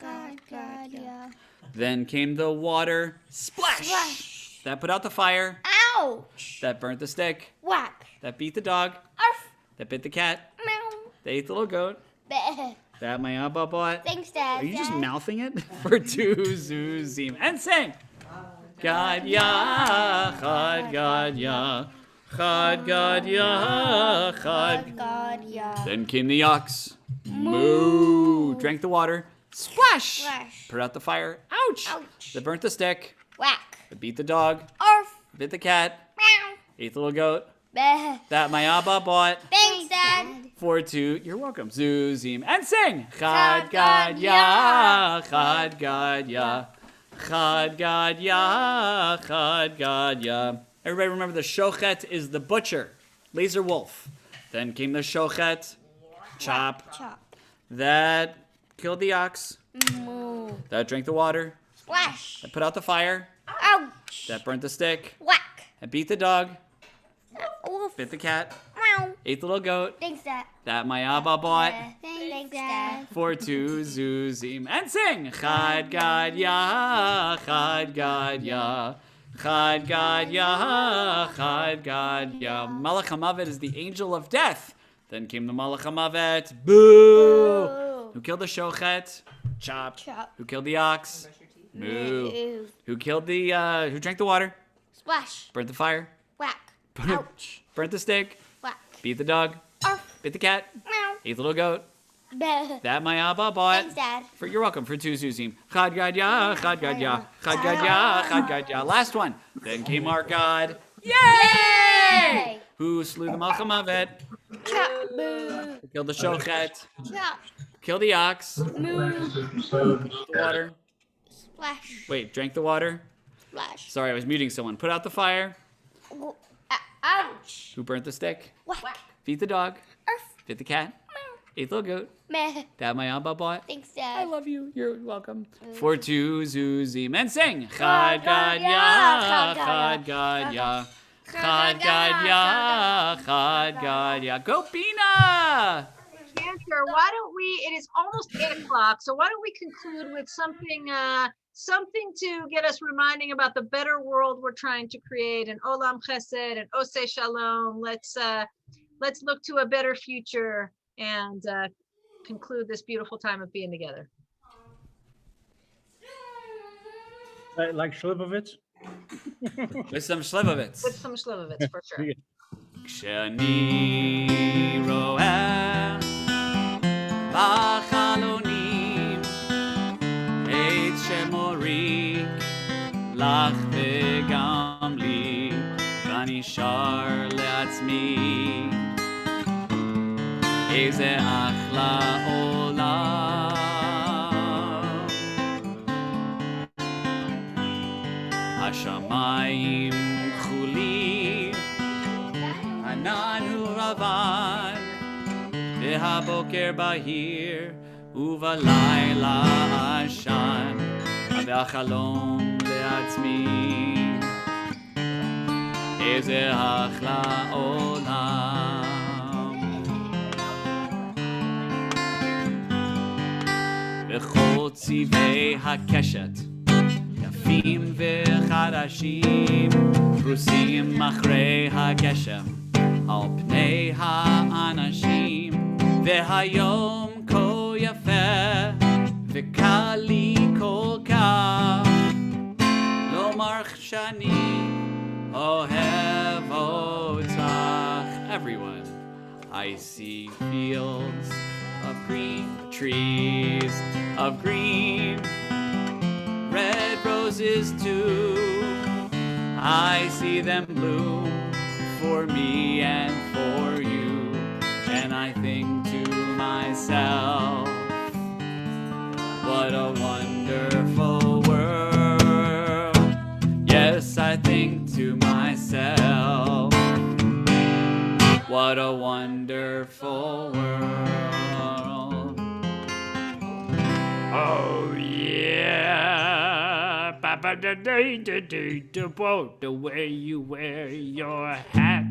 Haggadah. Then came the water. Splash! Splash. That put out the fire. Ouch. That burnt the stick. Whack. That beat the dog. Arf. That bit the cat. Meow. They ate the little goat. Bleh. That my Abba bought. Thanks, Dad. Are you just Dad. mouthing it? For two zuzim. And sing. Gadya, Chad Gadya, Chad Gadya, Chad. God, yeah. Then came the ox. Moo. Drank the water. Splash. Splash. Put out the fire. Ouch. Ouch. That burnt the stick. Whack. That beat the dog. Arf. Bit the cat. Meow. Ate the little goat. Bah. That my Abba bought. Thanks, Dad. For two. You're welcome. Zuzim. And sing. Chad Gadya, Chad Gadya, Chad Gadya, Chad Gadya. Everybody remember the shochet is the butcher. Laser wolf. Then came the shochet. Chop. Chop. That killed the ox. Moo. That drank the water. Splash. That put out the fire. Ouch. That burnt the stick. Whack. That beat the dog. Wolf. Bit the cat. Meow. Ate the little goat. Thanks, Dad. That my Abba bought. Thanks, Dad. For two zuzim. And sing. Chad Gadya, Chad Gadya, Chad Gadya, Chad Gadya. Malach HaMavet is the angel of death. Then came the Malach HaMavet. Boo! Who killed the shochet? Chop. Chop. Who killed the ox? Moo. Moo. Who killed the, who drank the water? Splash. Burnt the fire? Whack. Ouch. Burnt the steak? Whack. Beat the dog? Arf. Bit the cat? Meow. Ate the little goat? Bah. That my Abba bought. Thanks, Dad. You're welcome for two zuzim. Chad Gadya, Chad Gadya, Chad Gadya, Chad Gadya. Last one. Then came our God. Yay! Who slew the Malach HaMavet? Chop. Boo. Killed the shochet. Chop. Killed the ox. Moo. The water. Splash. Wait, drank the water? Splash. Sorry, I was muting someone. Put out the fire. Ouch. Who burnt the stick? Whack. Feed the dog. Arf. Bit the cat. Ate the little goat. Meh. That my Abba bought. Thanks, Dad. I love you. You're welcome. For two zuzim. And sing. Chad Gadya, Chad Gadya, Chad Gadya, Chad Gadya. Go Bina! Candor, why don't we, it is almost 8 o'clock, so why don't we conclude with something, something to get us reminding about the better world we're trying to create, and Olam Chesed and Oseh Shalom. Let's look to a better future and conclude this beautiful time of being together. Like Slivovitz? With some Slivovitz. With some Slivovitz, for sure. כשאני רואה בחלונים עץ שמוריק לך וגם לי ואני שר לעצמי איזה אחלה עולם השמיים כחולים ענן הוא לבן והבוקר בהיר ובלילה עשן והחלום לעצמי איזה אחלה עולם וכל צבעי הקשת יפים וחדשים פרוסים אחרי הגשם על פני האנשים והיום כה יפה וקל לי כל כך לומר שאני אוהב אותך everyone I see fields of green trees of green red roses too I see them bloom for me and for you and I think to myself what a wonderful world yes I think to myself what a wonderful world oh yeah the way you wear your hat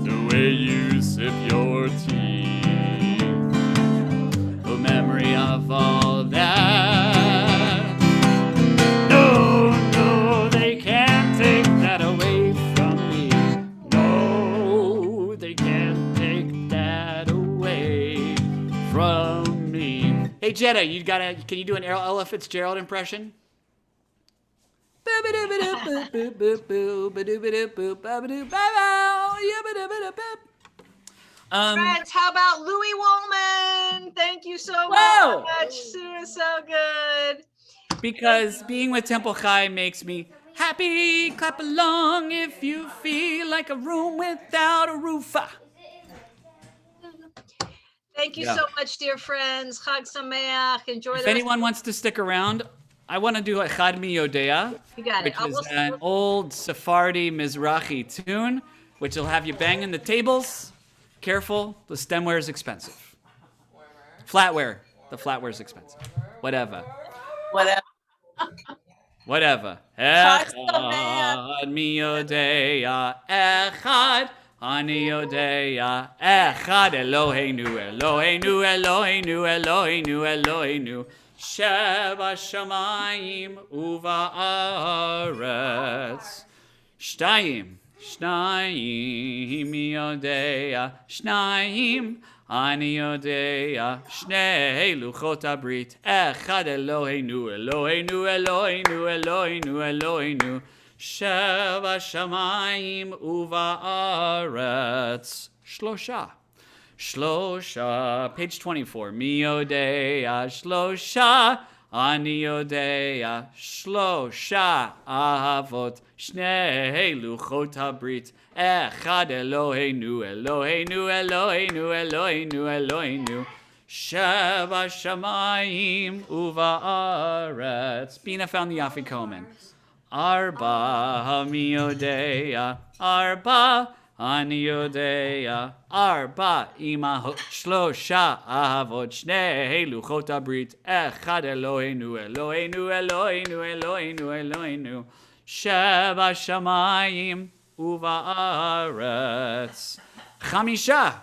the way you sip your tea the memory of all that no they can't take that away from me no they can't take that away from me hey Jetta can you do an Ella Fitzgerald impression Friends, how about Louis Woolman? Thank you so Whoa! much. So good. Because being with Temple Chai makes me happy. Clap along if you feel like a room without a roof. Thank you Yeah. so much, dear friends. Chag Sameach. Enjoy If the anyone wants to stick around, I want to do Echad Mi Yodea, You got it. which is an old Sephardi Mizrahi tune, which will have you banging the tables. Careful, the stemware is expensive. Flatware, the flatware is expensive. Whatever. Whatever. Echad Mi Yodea, Echad. Ani Yodea, Echad Eloheinu, Eloheinu, Eloheinu, Eloheinu, Eloheinu, Sheba Shamayim Uva Aretz. Shtayim Yodea, Shnayim, Ani Yodea, Shnei Luchot Abrit, Echad Eloheinu, Eloheinu, Eloheinu, Eloheinu, Eloheinu, Sheva Shamayim Uva'aretz. Shlosha. Page 24. Mi Yodea Shlosha. Ani Yodea Shlosha. Avot Shnei Luchot Habrit. Echad Eloheinu, Eloheinu, Eloheinu, Eloheinu, Eloheinu. Sheva Shamayim Uva'aretz. Bina found the Afikomen. Arba Mi Yodea, Arba Ani Yodea, Arba Imahot Shlosha Avot Shnei Luchot Abrit, Echad Eloheinu, Eloheinu, Eloheinu, Eloheinu, Eloheinu, Sheba Shamayim Uva'aretz. Chamisha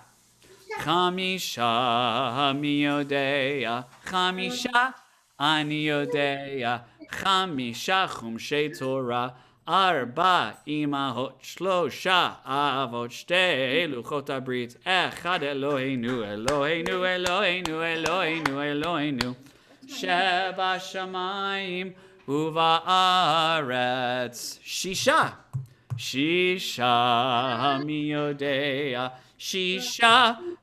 Mi Yodea, Chamisha Ani Yodea, Chamisha Chumshei Torah, Arba Imahot Shlosha Avot Shtei Luchot Abrit, Echad Eloheinu, Eloheinu, Eloheinu, Eloheinu, Eloheinu, Sheba Shamayim Uva'aretz. Shisha Mi Yodea, Shisha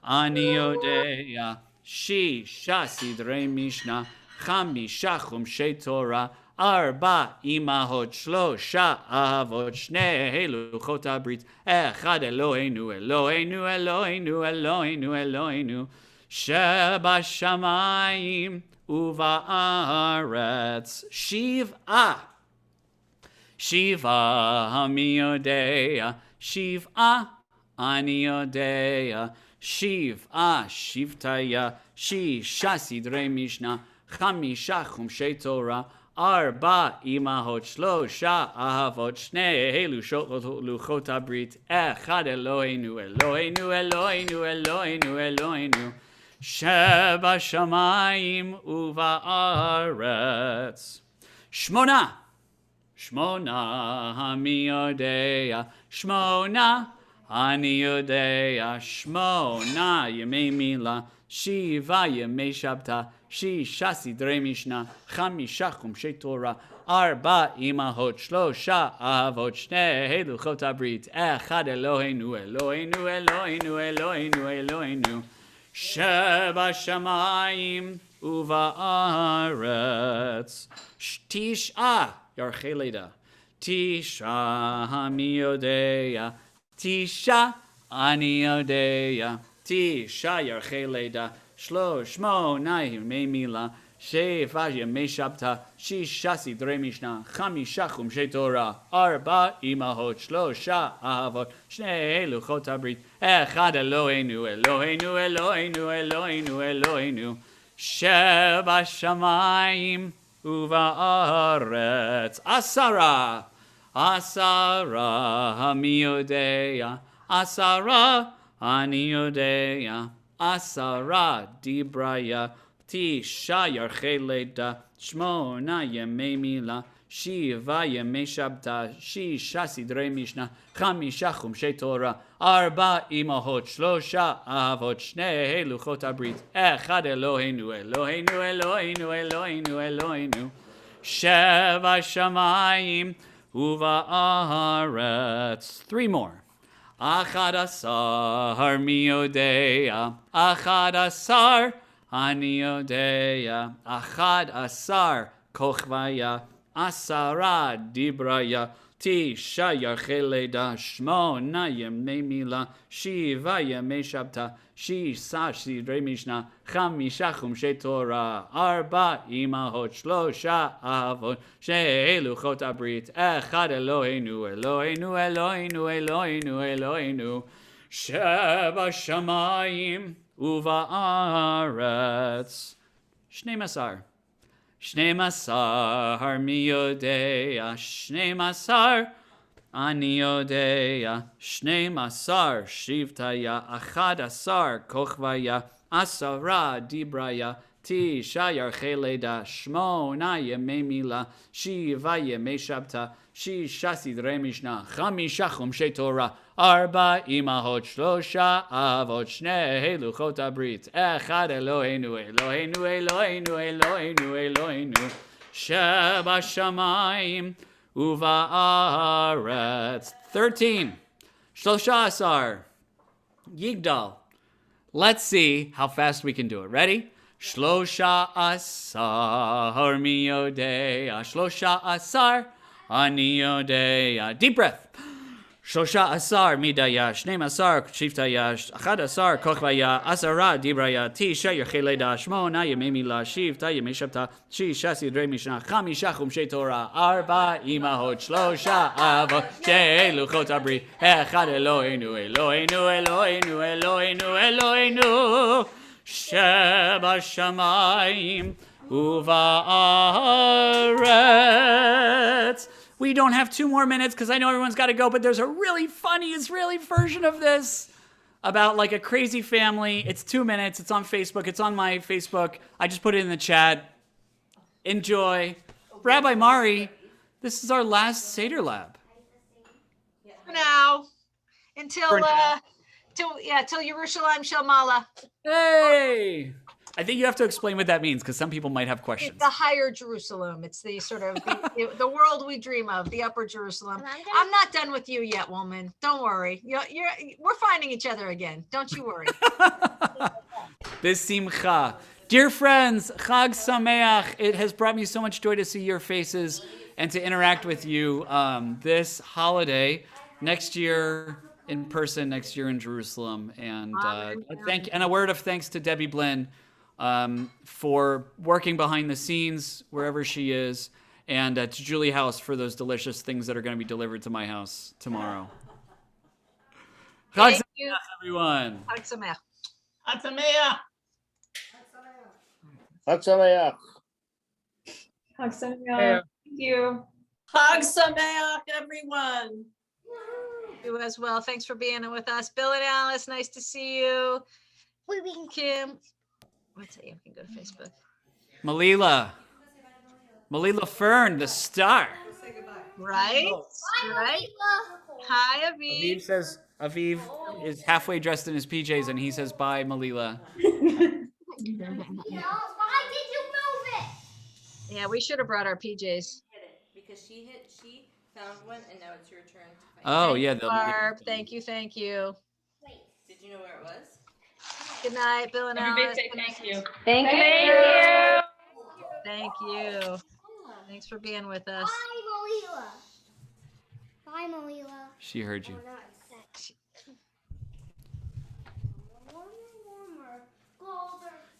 Ani Yodea, Shisha Sidrei Mishnah, Chamisha Chumshei Torah, Arba Imahot Shlosha Avot Shnei Luchot Abrit, Echad Eloheinu, Eloheinu, Eloheinu, Eloheinu, Eloheinu, Sheba Shamayim Uva'aretz. Shiva Mi Yodea, Shiva Ani Yodea, Shiva Shivtaya, Shisha Sidrei Mishnah, Chamisha Chumshei Torah, Arba Imahot Shlosha Ahavot Shnei Luchot Abrit, Echad Eloheinu, Eloheinu, Eloheinu, Eloheinu, Eloheinu, Sheba Shamayim Uva'aretz. Shmona Mi Yodea, Shmona Ani Yodea, Shmona Yemei Mila, Shiva Yemei Shabta, Shisha Sidrei Mishnah, Chamisha Chumshei Torah, Arba Imahot Shlosha Avot Shnei Luchot Abrit, Echad Eloheinu, Eloheinu, Eloheinu, Eloheinu, Eloheinu, Sheba Shamayim Uva'aretz. Tisha Yarcheleda, Tisha Mi Yodea, Tisha Ani Yodea, Tisha Yarcheleda, Shmona Yemei Mila, Sheva Yemei Shabta, Shisha Sidrei Mishnah, Chamisha Chumshei Torah, Arba Imahot Shlosha Avot Shnei Luchot Abrit, Echad Eloheinu, Eloheinu, Eloheinu, Eloheinu, Eloheinu, Sheba Shamayim Uva'aretz. Asara Mi Yodea, Asara Ani Yodea, Asara Dibraya, Tisha Yarcheleda, Shmona Yemei Mila, Shiva Yemei Shabta, Shisha Sidrei Mishnah, Chamisha Chumshei Torah, Arba Imahot Shlosha Avot Shnei Luchot Abrit, Echad Eloheinu, Eloheinu, Eloheinu, Eloheinu, Eloheinu, Sheva shamayim uva'aretz. 3 more. Achad asar mi yodea. Achad asar ani yodea. Achad asar kochvaya. Asara dibraya. Tisha yarcheleda. Shmona yemei mila. Shiva yemei shabta. Shisha sidrei mishnah. Chamisha chumshei Torah. Arba imahot shlosha avot. She'eluchot abrit. Echad Eloheinu, Eloheinu, Eloheinu, Eloheinu, Eloheinu. Sheba shamayim uva'aretz. Shnei masar. Shnei masar mi yodea. Shnei masar ani yodea. Shnei masar shivtaya. Achad asar kochvaya. Asara dibraya. Tisha yarcheleda. Shmona yemei mila. Shiva yemei shabta. Shisha sidrei mishnah. Chamisha chumshei Torah. Arba imahot shlosha avot. Shnei luchot abrit. Echad Eloheinu, Eloheinu, Eloheinu, Eloheinu, Eloheinu. Sheba shamayim uva'aretz. 13. Shlosha asar. Yigdal. Let's see how fast we can do it. Ready? Shlosha asar mi yodea. Shlosha asar ani yodea. Deep breath. Shlosha asar midaya. Shnei asar shiftaya. Achad asar kochvaya. Asara dibraya. Tisha yarcheleda. Shmona yemei mila. Shivta yemei shabta. Shisha sidrei mishnah. Chamisha chumshei Torah. Arba imahot shlosha avot. She'eluchot abrit. Echad Eloheinu, Eloheinu, Eloheinu, Eloheinu, Eloheinu. Sheba shamayim uva'aretz. We don't have 2 more minutes because I know everyone's got to go, but there's a really funny Israeli version of this about like a crazy family. It's 2 minutes. It's on Facebook. It's on my Facebook. I just put it in the chat. Enjoy. Rabbi Mari, this is our last Seder lab. For now, until For now. till Yerushalayim Shel Mala. Hey! I think you have to explain what that means because some people might have questions. It's the higher Jerusalem. It's the sort of the world we dream of, the upper Jerusalem. I'm not done with you yet, woman. Don't worry. We're finding each other again. Don't you worry. Besimcha. Dear friends, Chag Sameach. It has brought me so much joy to see your faces and to interact with you this holiday. Next year in person, next year in Jerusalem. And a word of thanks to Debbie Blinn for working behind the scenes wherever she is, and to Julie House for those delicious things that are going to be delivered to my house tomorrow. Chag Sameach, everyone. Chag Sameach. Chag Sameach. Chag Sameach. Chag Sameach. Thank you. Chag Sameach, everyone. You as well. Thanks for being with us. Bill and Alice, nice to see you. Kim. What's that? You can go to Facebook. Malila Fern, the star. Right? Right? Hi, Aviv. Aviv says Aviv is halfway dressed in his PJs and he says bye, Malila. Why did you move it? Yeah, we should have brought our PJs. Because she found one and now it's your turn to find Oh, it. yeah. Barb, thank you. Did you know where it was? Good night, Bill and Alice. Thank you. Thank you. Thank you. Thanks for being with us. Bye, Malila. She heard you.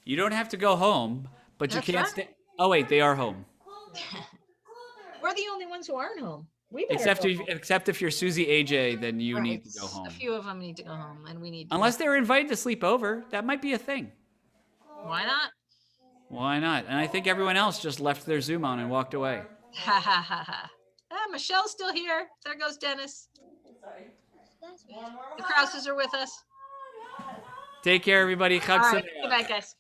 You don't have to go home, but That's you can't right. stay. Oh, wait, they are home. We're the only ones who aren't home. We better Except go if, home. except if you're Susie AJ, then you need to go A home. few of them need to go home, and we need to. Unless they were invited to sleep over, that might be a thing. Why not? Why not? And I think everyone else just left their Zoom on and walked away. Ha ha ha ha. Michelle's still here. There goes Dennis. The Krauses are with us. Take care, everybody. Chag All right. Sameach. Good night, guys.